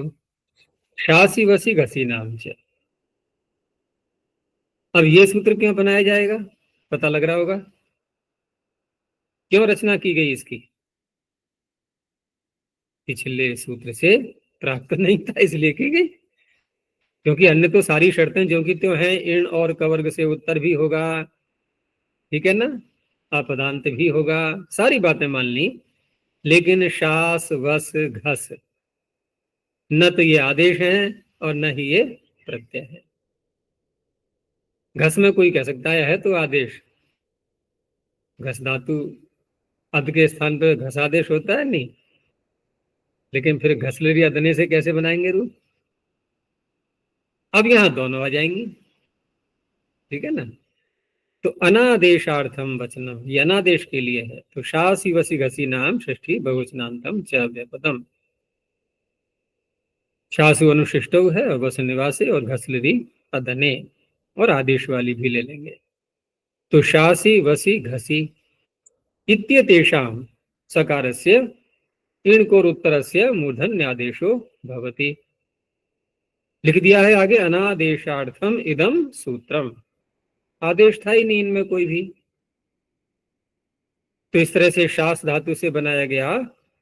शासी वसी घसी नाम से। अब ये सूत्र क्यों बनाया जाएगा, पता लग रहा होगा क्यों रचना की गई इसकी? पिछले सूत्र से प्राप्त नहीं था इसलिए की गई, क्योंकि अन्य तो सारी शर्तें जो की त्यों हैं, इण और कवर्ग से उत्तर भी होगा, ठीक है ना, अपदांत भी होगा, सारी बातें मान ली, लेकिन शास वस घस न तो ये आदेश है और न ही ये प्रत्यय है। घस में कोई कह सकता है तो आदेश, घस धातु अद के स्थान पर घस आदेश होता है नहीं, लेकिन फिर घसलरी अदने से कैसे बनाएंगे रूप? अब यहां दोनों आ जाएंगी, ठीक है ना। तो अनादेशार्थम वचनम, ये अनादेश के लिए है। तो शासी वसी घसी नाम षष्ठी बहुवचनांतम च व्यापदम। शासु अनुशिष्ट है और वस निवासे और घसलरी अदने, और आदेश वाली भी ले लेंगे। तो शासी वसी घसी इत्यतेषाम सकारस्य इणकोर उत्तरस्य मूर्धन्यादेशो भवति। लिख दिया है आगे अनादेशार्थम इदम सूत्रम, आदेश था ही नहीं इनमें कोई भी। तो इस तरह से शास धातु से बनाया गया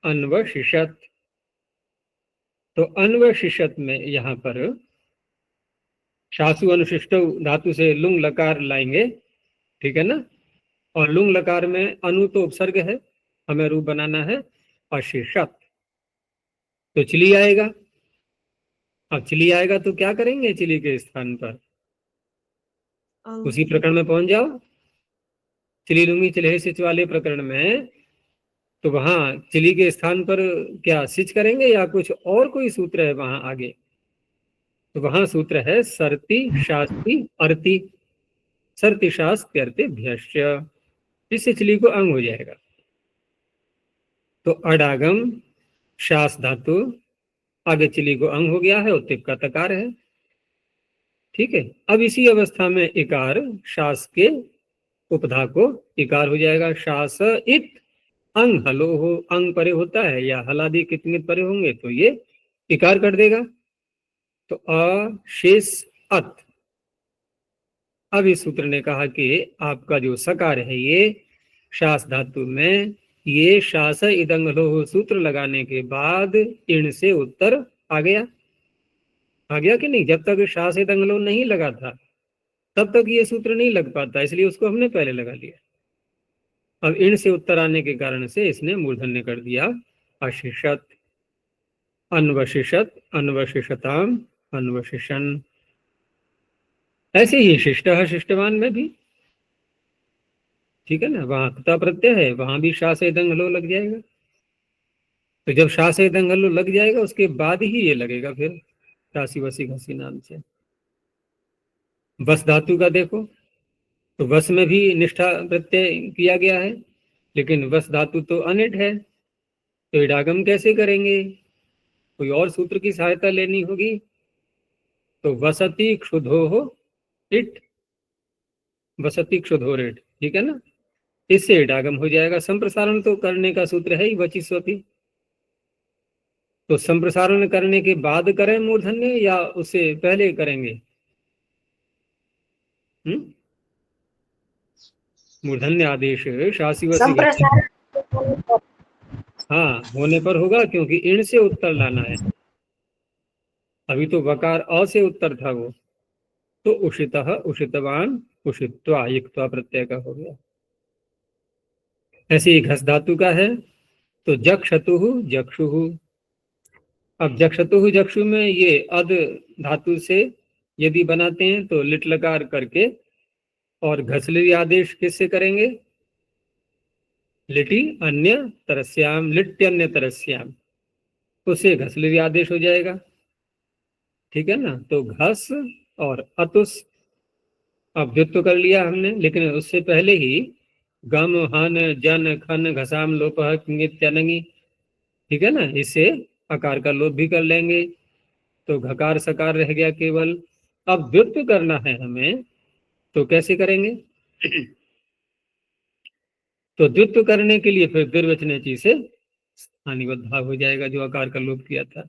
अन्वशिषत। तो अन्वशिषत में यहां पर शासु अनुशिष्ट धातु से लुंग लकार लाएंगे, ठीक है ना। और लुंग लकार में अनु तो उपसर्ग है, हमें रूप बनाना है अशिषत। तो चिली आएगा। अब चिली आएगा तो क्या करेंगे? चिली के स्थान पर उसी प्रकरण में पहुंच जाओ, चिली लुंगी चिल्हे सिच वाले प्रकरण में। तो वहां चिली के स्थान पर क्या सिच करेंगे या कुछ और कोई सूत्र है वहां आगे? तो वहां सूत्र है सर्ति शास्ति अर्ति, सर्ति शास्ति अर्ति भ्यश्च, इससे चिली को अंग हो जाएगा। तो अडागम शास धातु आगे चिली को अंग हो गया है, उत्तिप का तकार है, ठीक है। अब इसी अवस्था में इकार शास के उपधा को इकार हो जाएगा। शास इत अंग हलो हो, अंग परे होता है या हलादि कितने परे होंगे तो ये इकार कर देगा। तो अशेष अत। अब इस सूत्र ने कहा कि आपका जो सकार है ये शास धातु में, ये शास इदंग हलो सूत्र लगाने के बाद इण से उत्तर आ गया कि नहीं? जब तक शास इदंग हलो नहीं लगा था तब तक ये सूत्र नहीं लग पाता, इसलिए उसको हमने पहले लगा लिया। अब इण से उत्तर आने के कारण से इसने मूर्धन्य कर दिया अशिषत, अन्वशिषत, अन्वशिषताम, अन्वशिषण। ऐसे ही शिष्ट शिष्टवान में भी, ठीक है ना, वहां क्ता प्रत्यय है, वहां भी शास दंगलो लग जाएगा। तो जब शास दंगलो लग जाएगा उसके बाद ही ये लगेगा फिर शासी वसी घसी नाम से। बस धातु का देखो, तो वस में भी निष्ठा प्रत्यय किया गया है, लेकिन वस धातु तो अनिट है, तो इडागम कैसे करेंगे? कोई और सूत्र की सहायता लेनी होगी। तो वसति क्षुधो हो इट, वसति क्षुधो रेट, ठीक है ना, इससे इडागम हो जाएगा। संप्रसारण तो करने का सूत्र है ही वचिस्वति, तो संप्रसारण करने के बाद करें मूर्धन्य या उससे पहले करेंगे? मूर्धन्य आदेश शासी वसी हाँ होने पर होगा, क्योंकि इण से उत्तर लाना है। अभी तो वकार अ से उत्तर था वो, तो उषितः उषितवान उषित्वा युक्त्वा प्रत्यय का हो गया। ऐसे ही घस धातु का है, तो जक्षतु जक्षु। अब जक्षतु जक्षु में ये अद धातु से यदि बनाते हैं तो लिट लकार करके, और घसली आदेश किससे करेंगे? लिटि अन्य तरस्याम, लिट्यन्य तरस्याम, उससे घसली आदेश हो जाएगा, ठीक है ना। तो घस और अतुस अब द्वित्व कर लिया हमने, लेकिन उससे पहले ही गम हन जन खन घसाम लोपह किंगित्यनंगी, ठीक है ना, इससे आकार का लोप भी कर लेंगे। तो घकार सकार रह गया केवल। अब द्वित्व करना है हमें, तो कैसे करेंगे? तो द्वित्व करने के लिए फिर द्विर्वचन से स्थानिबद्ध हो जाएगा जो आकार का लोप किया था।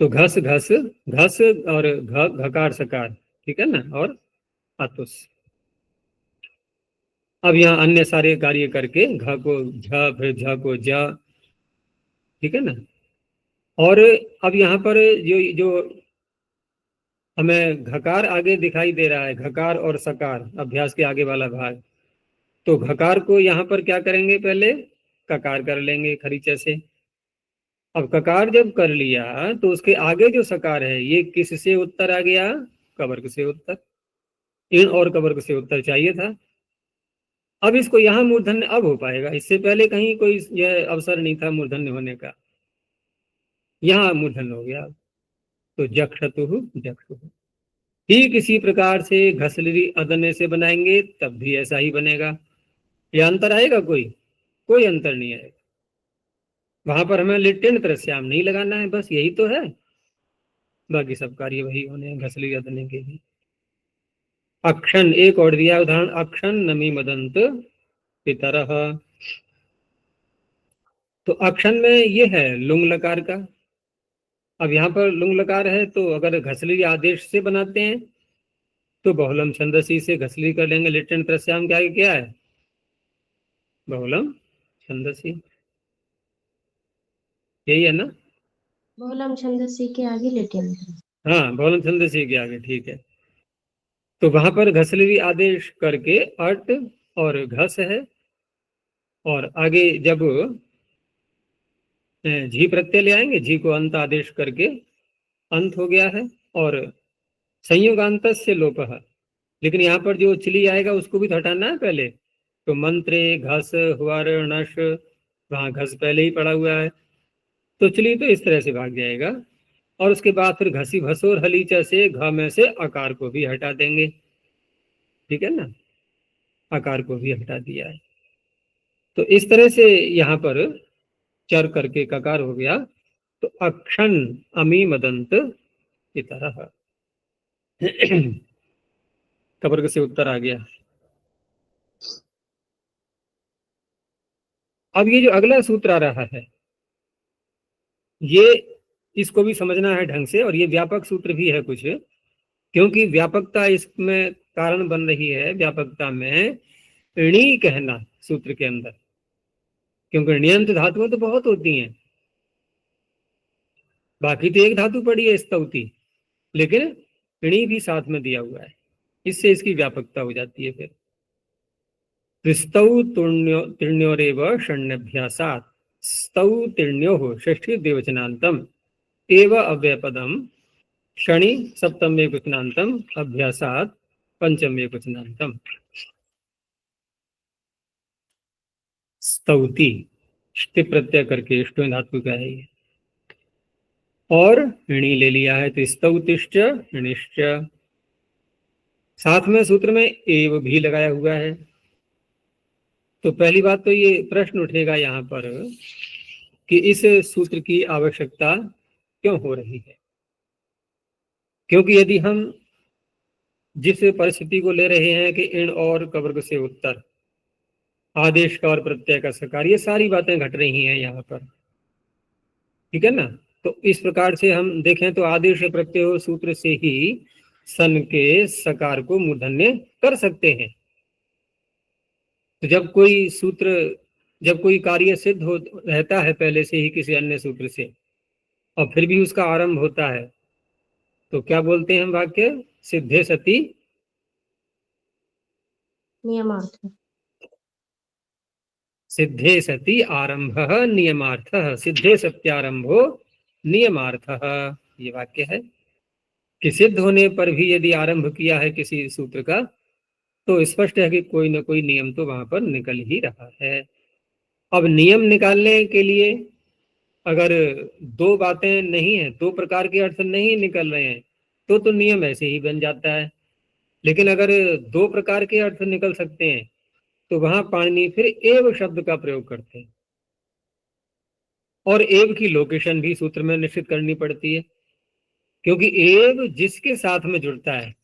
तो घस घस घस और घकार सकार, ठीक है ना, और आतुस। अब यहाँ अन्य सारे कार्य करके घ को झ, फिर झ को ज, ठीक है ना। और अब यहाँ पर जो जो हमें घकार आगे दिखाई दे रहा है, घकार और सकार अभ्यास के आगे वाला भाग, तो घकार को यहाँ पर क्या करेंगे? पहले ककार कर लेंगे खरीचे से, अब ककार जब कर लिया तो उसके आगे जो सकार है ये किससे उत्तर आ गया? कवर्ग से उत्तर। इन और कवर्ग से उत्तर चाहिए था। अब इसको यहां मूर्धन्य अब हो पाएगा, इससे पहले कहीं कोई यह अवसर नहीं था मूर्धन्य होने का, यहां मूर्धन्य हो गया। तो जक्षतु जक्षु। ठीक इसी प्रकार से घसलिरी अदने से बनाएंगे तब भी ऐसा ही बनेगा। यह अंतर आएगा? कोई अंतर नहीं आएगा। वहां पर हमें लिट्टिन त्रस्याम नहीं लगाना है, बस यही तो है, बाकी सब कार्य वही होने हैं घसलिरी अदने के ही। अक्षन एक और दिया उदाहरण, अक्षन नमी मदंत पितरः। तो अक्षन में ये है लुंग लकार का। अब यहाँ पर लुंग लकार है तो अगर घसली आदेश से बनाते हैं तो बहुलम छंदसी से घसली कर लेंगे। लिट्टन त्रस्याम के आगे क्या है? बहुलम छंदसी, यही है ना? बहुलम छंदसी के आगे लिटिल है। हाँ, बहुलम छंदसी के आगे, ठीक है। तो वहां पर घसली आदेश करके अट और घस है, और आगे जब झी प्रत्यय ले आएंगे, झी को अंत आदेश करके अंत हो गया है, और संयुगांत से लोप है। लेकिन यहाँ पर जो चिली आएगा उसको भी तो हटाना है पहले। तो मंत्रे घस हुआ नश, वहां घस पहले ही पड़ा हुआ है, तो चिली तो इस तरह से भाग जाएगा। और उसके बाद फिर घसी भसोर हलीचा से घ में से आकार को भी हटा देंगे, ठीक है ना? आकार को भी हटा दिया है। तो इस तरह से यहाँ पर चर करके ककार हो गया। तो अक्षण अमी मदंत की तरह कवर्ग से उत्तर आ गया। अब ये जो अगला सूत्र आ रहा है ये, इसको भी समझना है ढंग से, और ये व्यापक सूत्र भी है कुछ, क्योंकि व्यापकता इसमें कारण बन रही है। व्यापकता में णी कहना सूत्र के अंदर, क्योंकि ण्यंत धातुएं तो बहुत होती हैं, बाकी तो एक धातु पड़ी है स्तौति, लेकिन णी भी साथ में दिया हुआ है, इससे इसकी व्यापकता हो जाती है। फिर स्तौ तीर्ण्योरेव षण्यभ्यासात्, स्तौ तीर्ण्यो षष्ठी द्विवचनान्तम एव अव्ययपदम शनि सप्तम एकवचनान्तम अभ्यासात् पंचम एकवचनान्तम। स्तौति ष्टि प्रत्यय करके इष्टो धातु का है ये, और ऋणी ले लिया है तो स्तौतिश्च ऋणिश्च। साथ में सूत्र में एव भी लगाया हुआ है। तो पहली बात तो ये प्रश्न उठेगा यहाँ पर कि इस सूत्र की आवश्यकता क्यों हो रही है? क्योंकि यदि हम जिस परिस्थिति को ले रहे हैं कि इन और कवर्ग से उत्तर, आदेश का और प्रत्यय का सकार, ये सारी बातें घट रही हैं यहाँ पर, ठीक है ना? तो इस प्रकार से हम देखें तो आदेश प्रत्यय सूत्र से ही सन के सकार को मूर्धन्य कर सकते हैं। तो जब कोई कार्य सिद्ध हो रहता है पहले से ही किसी अन्य सूत्र से, और फिर भी उसका आरंभ होता है, तो क्या बोलते हैं हम वाक्य? सिद्धे सती नियमार्थ। सिद्धे सती आरंभ नियमार्थ, सिद्धे सत्यारंभो नियमार्थ, ये वाक्य है कि सिद्ध होने पर भी यदि आरंभ किया है किसी सूत्र का तो स्पष्ट है कि कोई ना कोई नियम तो वहां पर निकल ही रहा है। अब नियम निकालने के लिए अगर दो बातें नहीं है, दो प्रकार के अर्थ नहीं निकल रहे हैं, तो नियम ऐसे ही बन जाता है। लेकिन अगर दो प्रकार के अर्थ निकल सकते हैं तो वहां पाणिनि फिर एव शब्द का प्रयोग करते हैं, और एव की लोकेशन भी सूत्र में निश्चित करनी पड़ती है, क्योंकि एव जिसके साथ में जुड़ता है,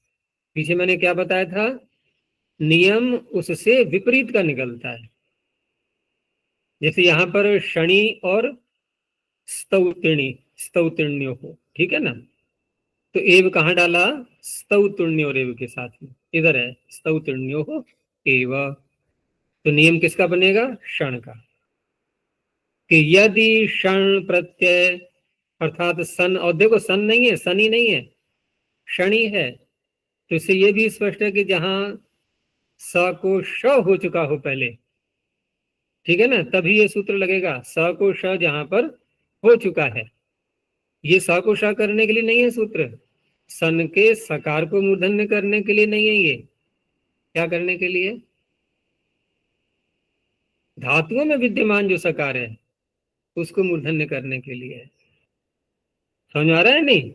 पीछे मैंने क्या बताया था, नियम उससे विपरीत का निकलता है। जैसे यहां पर शनि और स्तौतिर्ण्यो हो, ठीक है ना? तो एव कहाँ डाला? स्तौतिर्ण्यो एव के साथ में, इधर है स्तौतिर्ण्यो हो एव। तो नियम किसका बनेगा? क्षण का। कि यदि क्षण प्रत्यय अर्थात सन, और देखो सन नहीं है, शनि नहीं है, शनि है, तो इससे ये भी स्पष्ट है कि जहां स को श हो चुका हो पहले, ठीक है ना, तभी ये सूत्र लगेगा। स को श जहां पर हो चुका है। ये सा को शा करने के लिए नहीं है सूत्र, सन के सकार को मूर्धन्य करने के लिए नहीं है, ये क्या करने के लिए? धातुओं में विद्यमान जो सकार है उसको मूर्धन्य करने के लिए है। समझ आ रहा है नहीं?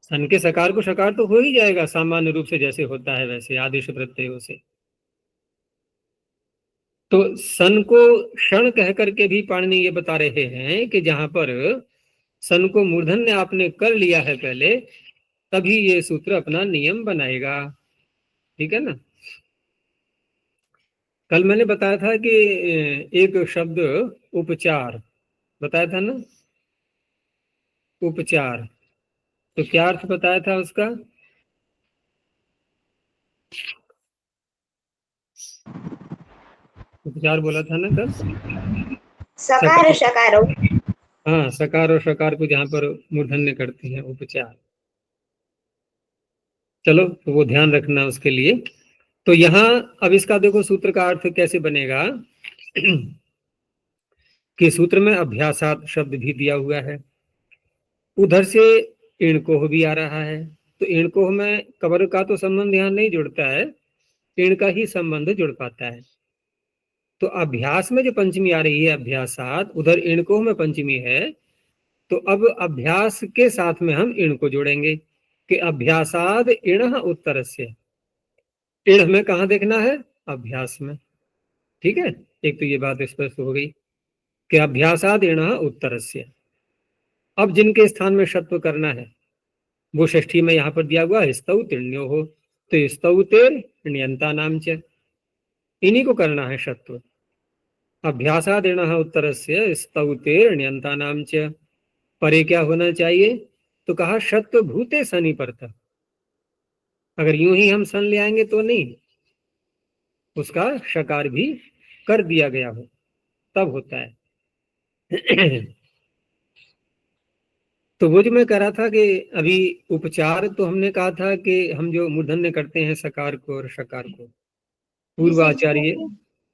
सन के सकार को शकार तो हो ही जाएगा सामान्य रूप से, जैसे होता है वैसे आदेश प्रत्ययों से। तो सन को क्षण कह करके भी पाणिनि ये बता रहे हैं कि जहां पर सन को मूर्धन्य आपने कर लिया है पहले, तभी ये सूत्र अपना नियम बनाएगा। ठीक है ना? कल मैंने बताया था कि एक शब्द उपचार बताया था ना, उपचार, तो क्या अर्थ बताया था उसका? उपचार बोला था ना कल? सकार शकार। हाँ, सकार और शकार को जहां पर मूर्धन्य करते हैं, उपचार। चलो, तो वो ध्यान रखना उसके लिए। तो यहाँ अब इसका देखो सूत्र का अर्थ कैसे बनेगा कि सूत्र में अभ्यासात शब्द भी दिया हुआ है, उधर से इणकोह भी आ रहा है। तो इणकोह में कबर का तो संबंध यहाँ नहीं जुड़ता है, इण का ही संबंध जुड़ पाता है। तो अभ्यास में जो पंचमी आ रही है अभ्यासात, उधर इणकोह में पंचमी है, तो अब अभ्यास के साथ में हम इण को जोड़ेंगे कि अभ्यासाद इण उत्तरस्य। इण में कहाँ देखना है? अभ्यास में। ठीक है, एक तो ये बात स्पष्ट हो गई कि अभ्यासाद इण उत्तरस्य। अब जिनके स्थान में शत्व करना है वो षष्ठी में यहाँ पर दिया हुआ है स्तौ तिण्यो हो, तो स्तौ तेर नियंता नाम च, इन्हीं को करना है शत्व। अभ्यासाद इण उत्तरस्य स्तौ तेर नियंता नाम च। परे क्या होना चाहिए? तो कहा शत्व भूते सनी परता। अगर यूं ही हम सन ले आएंगे तो नहीं, उसका शकार भी कर दिया गया हो तब होता है। तो वो जो मैं कह रहा था कि अभी उपचार तो हमने कहा था कि हम जो मूर्धन्य करते हैं सकार को और शकार को, पूर्वाचार्य है।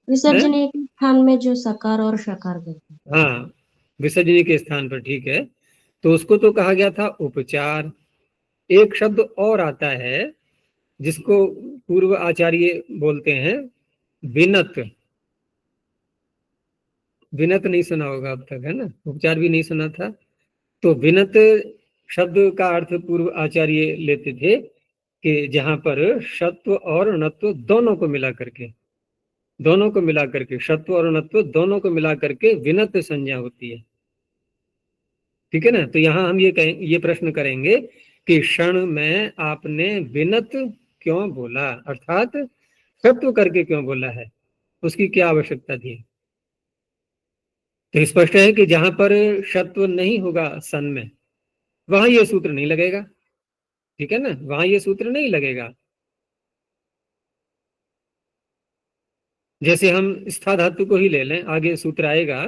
विसर्जनीय के स्थान में जो सकार और शकार करते हैं। हाँ, विसर्जनी के स्थान पर, ठीक है। तो उसको तो कहा गया था उपचार। एक शब्द और आता है जिसको पूर्व आचार्य बोलते हैं विनत। विनत नहीं सुना होगा अब तक, है ना? उपचार भी नहीं सुना था। तो विनत शब्द का अर्थ पूर्व आचार्य लेते थे कि जहां पर शत्व और णत्व दोनों को मिला करके, दोनों को मिला करके, शत्व और णत्व दोनों को मिला करके विनत संज्ञा होती है। ठीक है ना? तो यहाँ हम ये प्रश्न करेंगे कि क्षण में आपने विनत क्यों बोला, अर्थात शत्व करके क्यों बोला है, उसकी क्या आवश्यकता थी? तो स्पष्ट है कि जहां पर शत्व नहीं होगा सन में, वहां ये सूत्र नहीं लगेगा। ठीक है ना? वहां ये सूत्र नहीं लगेगा। जैसे हम स्था धातु को ही ले लें, आगे सूत्र आएगा,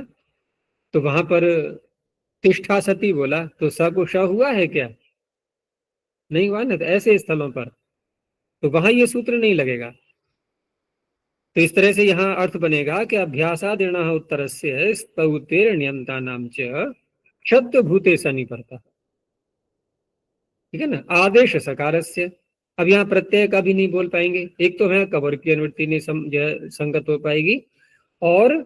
तो वहां पर तिष्ठा सती बोला तो स को श हुआ है क्या? नहीं हुआ ना। तो ऐसे स्थलों पर तो वहां ये सूत्र नहीं लगेगा। तो इस तरह से यहाँ अर्थ बनेगा कि अभ्यासादिण उत्तरस्य स्तौतेर नियंता नाम च शब्द भूते सनी पड़ता। ठीक है ना? आदेश सकारस्य। अब यहाँ प्रत्यय का भी नहीं बोल पाएंगे, एक तो है कबर की अनुवृत्ति नहीं संगत हो पाएगी, और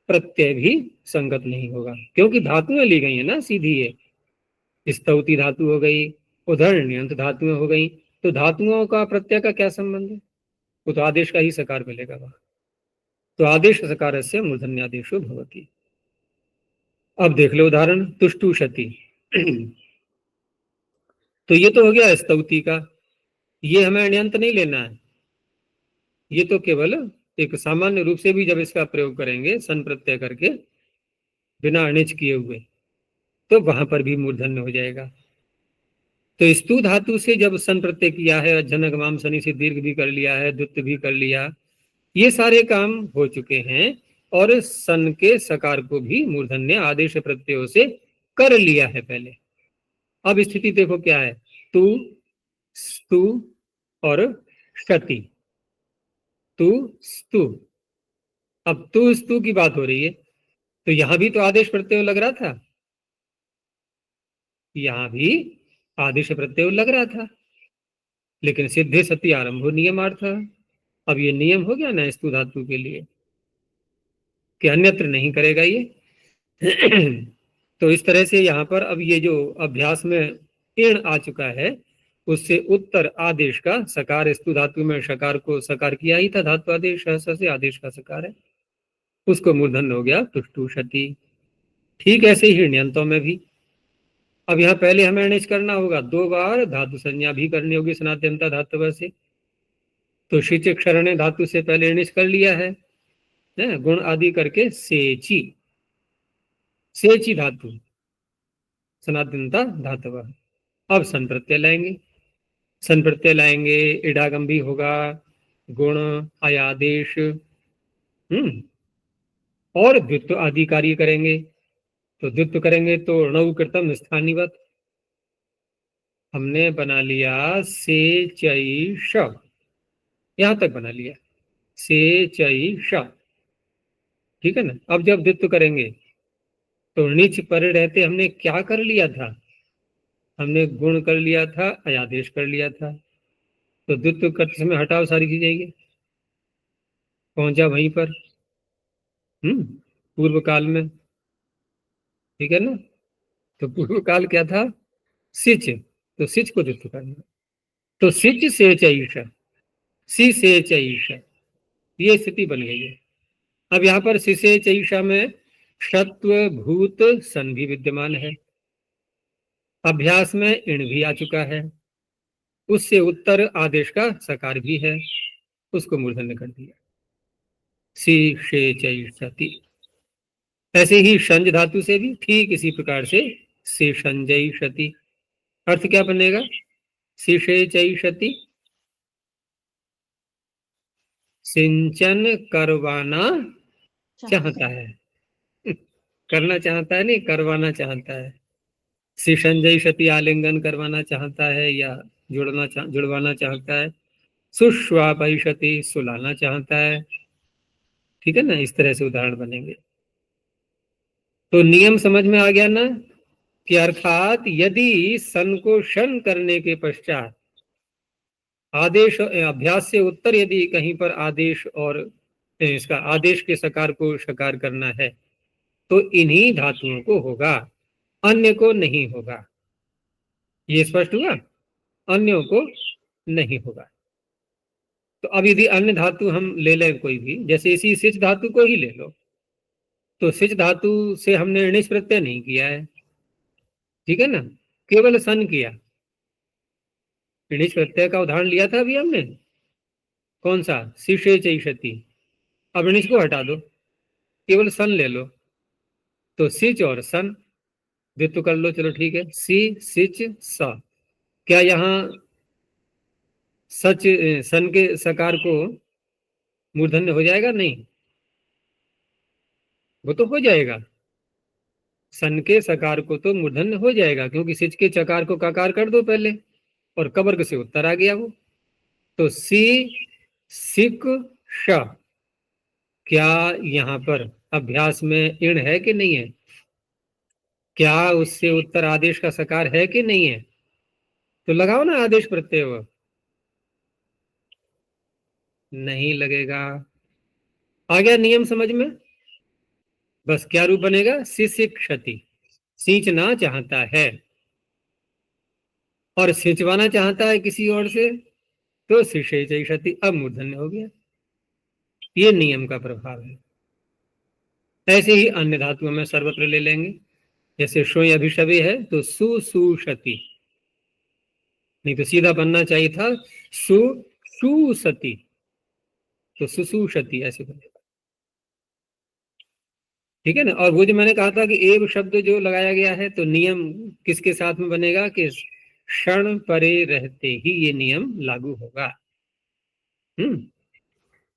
प्रत्यय भी संगत नहीं होगा, क्योंकि धातुएं ली गई है ना सीधी। ये स्तौति धातु हो गई, उधर नियंत धातुएं हो गई, तो धातुओं का प्रत्यय का क्या संबंध है? वो तो आदेश का ही सकार मिलेगा वहां। तो आदेश सकार से मूर्धन्यादेशो भवति। अब देख लो उदाहरण, तुष्टुषति। तो ये तो हो गया स्तौति का, ये हमें नियंत नहीं लेना है, ये तो केवल एक सामान्य रूप से भी जब इसका प्रयोग करेंगे सन प्रत्यय करके बिना अनिच किए हुए, तो वहां पर भी मूर्धन्य हो जाएगा। तो स्तु धातु से जब सन प्रत्यय किया है, जनक माम शनि से दीर्घ भी कर लिया है, द्वित्व भी कर लिया, ये सारे काम हो चुके हैं, और सन के सकार को भी मूर्धन्य आदेश प्रत्ययों से कर लिया है पहले। अब स्थिति देखो क्या है, तू, स्तु और क्षति। तू स्तु, अब तू स्तु की बात हो रही है, तो यहां भी तो आदेश प्रत्यय लग रहा था, यहां भी आदेश प्रत्यय लग रहा था, लेकिन सिद्धे सती आरंभो नियमार्थ। अब ये नियम हो गया ना स्तु धातु के लिए कि अन्यत्र नहीं करेगा ये। तो इस तरह से यहाँ पर अब ये जो अभ्यास में इण आ चुका है, उससे उत्तर आदेश का सकार, स्तु धातु में शकार को सकार किया ही था, धातु आदेश से आदेश का सकार है, उसको मूर्धन्य हो गया तुष्टु शति। ठीक ऐसे ही ण्यंतों में भी अब यहाँ पहले हमें अनिश करना होगा, 2 बार धातु संज्ञा भी करनी होगी सनात्यंता धातु से। तो शिच क्षरण धातु से पहले अनिश कर लिया है, गुण आदि करके सेची, सेची धातु सनात्यंता धातु। अब सन प्रत्यय लाएंगे, सन प्रत्यय लाएंगे, इडागम भी होगा, गुण आयादेश और द्वित्व आदि कार्य करेंगे। तो द्वित्व करेंगे तो णव कृतम स्थानीवत हमने बना लिया से चई श, यहां तक बना लिया से चई श, ठीक है ना। अब जब द्वित्व करेंगे तो नीच पर रहते हमने क्या कर लिया था, हमने गुण कर लिया था, अयादेश कर लिया था। तो द्वित्व करते समय हटाओ सारी चीजें, ये पहुंचा वहीं पर पूर्व काल में, ठीक है ना। तो पूर्व काल क्या था, सिच, तो सिच को द्वित्व करना, तो सिच से चईश, सी से चईश, ये स्थिति बन गई है। अब यहाँ पर सिसे चईशा में षत्व भूत सन भी विद्यमान है, अभ्यास में इण भी आ चुका है, उससे उत्तर आदेश का सकार भी है, उसको मूर्धन्य कर दिया सी शे चईशति। ऐसे ही संज धातु से भी ठीक इसी प्रकार से संजय शति, अर्थ क्या बनेगा, सिषे चईशति, सिंचन करवाना चाहता है, करना चाहता है नहीं, करवाना चाहता है। सिंजय शति आलिंगन करवाना चाहता है या जुड़वाना चाहता है। सुश्वापयिषति सुलाना चाहता है, ठीक है ना। इस तरह से उदाहरण बनेंगे। तो नियम समझ में आ गया ना, कि अर्थात यदि सन को शन करने के पश्चात आदेश अभ्यास से उत्तर यदि कहीं पर आदेश और इसका आदेश के सकार को शकार करना है तो इन्हीं धातुओं को होगा, अन्य को नहीं होगा। ये स्पष्ट हुआ, अन्यों को नहीं होगा। तो अब यदि अन्य धातु हम ले लें कोई भी, जैसे इसी सिच धातु को ही ले लो, तो सिच धातु से हमने णिश प्रत्यय नहीं किया है, ठीक है ना, केवल सन किया। णिश प्रत्यय का उदाहरण लिया था अभी हमने, कौन सा, सिषे चईशति। अब णिश को हटा दो, केवल सन ले लो, तो सिच और सन द्वित्व कर लो, चलो ठीक है, सी सिच स। क्या यहाँ सच सन के सकार को मूर्धन्य हो जाएगा, नहीं, वो तो हो जाएगा, सन के सकार को तो मूर्धन्य हो जाएगा, क्योंकि सिच के चकार को ककार कर दो पहले और कवर्ग से उत्तर आ गया वो। तो सी सिक श, क्या यहाँ पर अभ्यास में इण है कि नहीं है, क्या उससे उत्तर आदेश का सकार है कि नहीं है, तो लगाओ ना आदेश प्रत्यय, वो नहीं लगेगा। आ गया नियम समझ में। बस क्या रूप बनेगा, सिसिक्षति, सींचना चाहता है और सिंचवाना चाहता है किसी और से, तो शिषे चईशति, अब मूर्धन्य हो गया। ये नियम का प्रभाव है। ऐसे ही अन्य धातुओं में सर्वत्र ले लेंगे, जैसे शोय अभिषवे है तो सुसुषति, नहीं तो सीधा बनना चाहिए था सुषुसति, तो सुसुषति ऐसे बनेगा, ठीक है ना। और वो जो मैंने कहा था कि एव शब्द जो लगाया गया है, तो नियम किसके साथ में बनेगा, कि क्षण परे रहते ही ये नियम लागू होगा।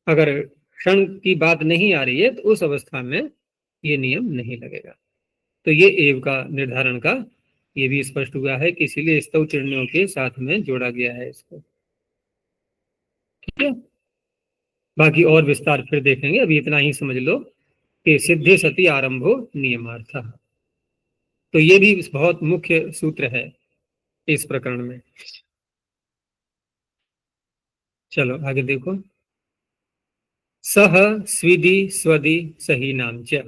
अगर क्षण की बात नहीं आ रही है तो उस अवस्था में ये नियम नहीं लगेगा। तो ये एव का निर्धारण का ये भी स्पष्ट हुआ है कि इसीलिए स्तव चिह्नों के साथ में जोड़ा गया है इसको, ठीक है। बाकी और विस्तार फिर देखेंगे, अभी इतना ही समझ लो कि सिद्धे सति आरंभो नियमार्थः। तो ये भी बहुत मुख्य सूत्र है इस प्रकरण में। चलो आगे देखो। सह स्विदि स्वदि सहीनाम च।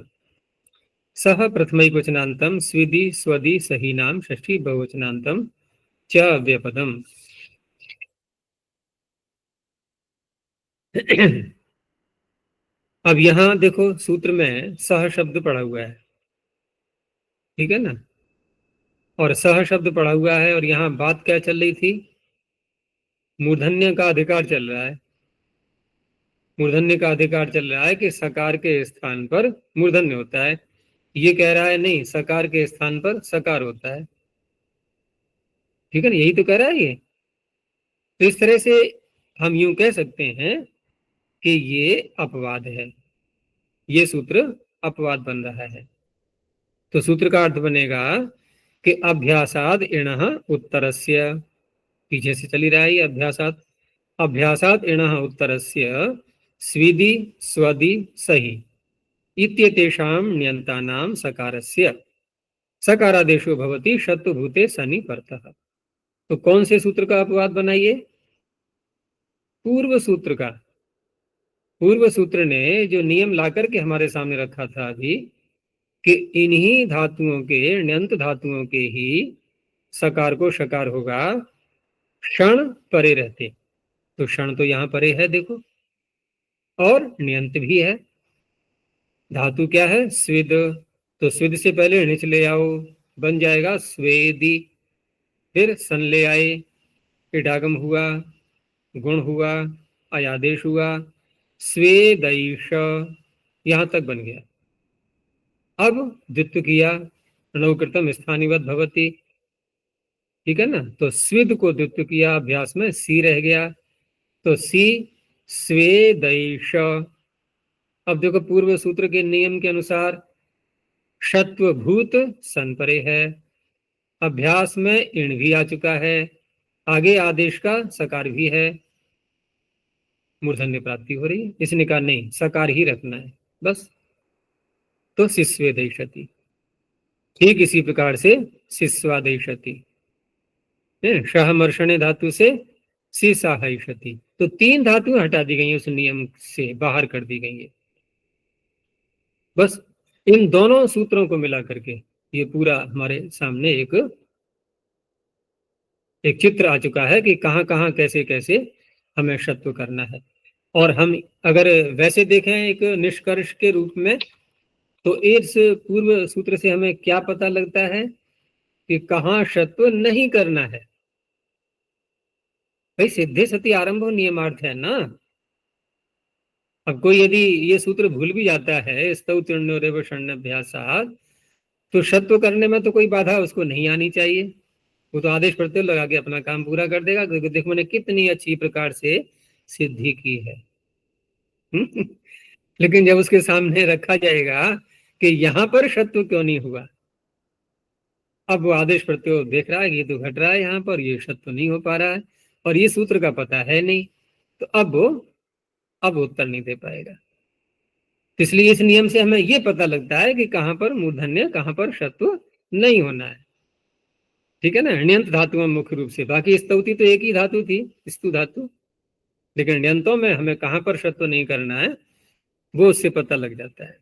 सह प्रथमैकवचनान्तं स्विदि स्वदि सहीनाम षष्ठी बहुवचनान्तं च व्यपदम। अब यहां देखो सूत्र में सह शब्द पड़ा हुआ है, ठीक है ना, और सह शब्द पड़ा हुआ है, और यहां बात क्या चल रही थी, मूर्धन्य का अधिकार चल रहा है। मूर्धन्य का अधिकार चल रहा है कि सकार के स्थान पर मूर्धन्य होता है। ये कह रहा है नहीं, सकार के स्थान पर सकार होता है, ठीक है ना, यही तो कह रहा है ये। तो इस तरह से हम यूं कह सकते हैं कि ये अपवाद है, ये सूत्र अपवाद बन रहा है। तो सूत्र का अर्थ बनेगा कि अभ्यासाद इणः उत्तरस्य, पीछे से चली रहा है ये अभ्यासात, अभ्यासात इणः उत्तरस्य स्विदि स्वदि सही इत्येतेषां ण्यन्तानां सकारस्य सकारादेशो भवति शत्रुभूते सनि परतः। तो कौन से सूत्र का अपवाद बनाइए? पूर्व सूत्र का। पूर्व सूत्र ने जो नियम ला करके हमारे सामने रखा था अभी, कि इन्हीं धातुओं के, ण्यंत धातुओं के ही सकार को शकार होगा क्षण परे रहते। तो क्षण तो यहां परे है देखो, और ण्यंत भी है। धातु क्या है? स्विद। तो स्विद से पहले णिच ले आओ, बन जाएगा स्वेदी। फिर सन ले आए, इडागम हुआ, गुण हुआ, अयादेश हुआ, स्वेदैष, यहां तक बन गया। अब द्वित्व किया, णवकृतम स्थानीवत भवति, ठीक है ना। तो स्विद को द्वित्व किया, अभ्यास में सी रह गया, तो सी स्वेदैष। अब देखो पूर्व सूत्र के नियम के अनुसार शत्वभूत सन परे है, अभ्यास में इण भी आ चुका है, आगे आदेश का सकार भी है, मूर्धन्य प्राप्ति हो रही है। इसने कहा नहीं, सकार ही रखना है बस। तो शिष्वेदैषति, ठीक इसी प्रकार से शिष्वादैषति, सहमर्षणे धातु से शिशाहैषति। तो तीन धातु हटा दी गई, उस नियम से बाहर कर दी गई है। बस इन दोनों सूत्रों को मिला करके ये पूरा हमारे सामने एक चित्र आ चुका है कि कहां कहां कैसे कैसे हमें शत्व करना है। और हम अगर वैसे देखें एक निष्कर्ष के रूप में, तो इस पूर्व सूत्र से हमें क्या पता लगता है कि कहां शत्व नहीं करना है। भाई सिद्धे सती आरंभ नियमार्थ है ना। अब कोई यदि ये सूत्र भूल भी जाता है, स्तौतिर्ण्योरेव तो शत्व करने में तो कोई बाधा उसको नहीं आनी चाहिए। वो तो आदेश प्रत्यय लगा के अपना काम पूरा कर देगा, क्योंकि देखो मैंने कितनी अच्छी प्रकार से सिद्धि की है। लेकिन जब उसके सामने रखा जाएगा कि यहां पर शत्व क्यों नहीं हुआ, अब वो आदेश प्रत्यय देख रहा है कि ये तो घट रहा है, यहाँ पर ये शत्व नहीं हो पा रहा है, और ये सूत्र का पता है नहीं, तो अब उत्तर नहीं दे पाएगा। तो इसलिए इस नियम से हमें यह पता लगता है कि कहां पर मूर्धन्य, कहां पर शत्व नहीं होना है, ठीक है ना। ण्यंत धातु में मुख्य रूप से, बाकी स्तुति तो एक ही धातु थी, स्तु धातु, लेकिन ण्यंतों में हमें कहां पर शत्व नहीं करना है वो उससे पता लग जाता है।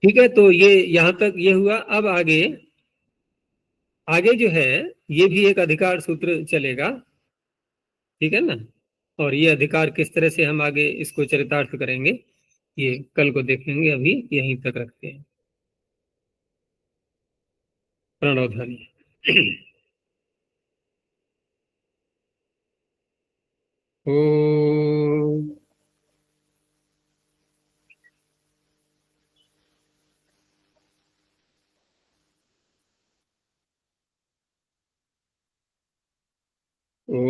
ठीक है, तो ये यहां तक ये हुआ। अब आगे आगे जो है ये भी एक अधिकार सूत्र चलेगा, ठीक है ना। और ये अधिकार किस तरह से हम आगे इसको चरितार्थ करेंगे ये कल को देखेंगे, अभी यहीं तक रखते हैं। प्रणव ध्वनि। ओ ओ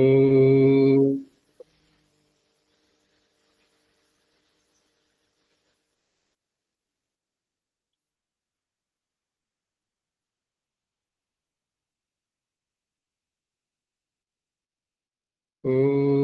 ओ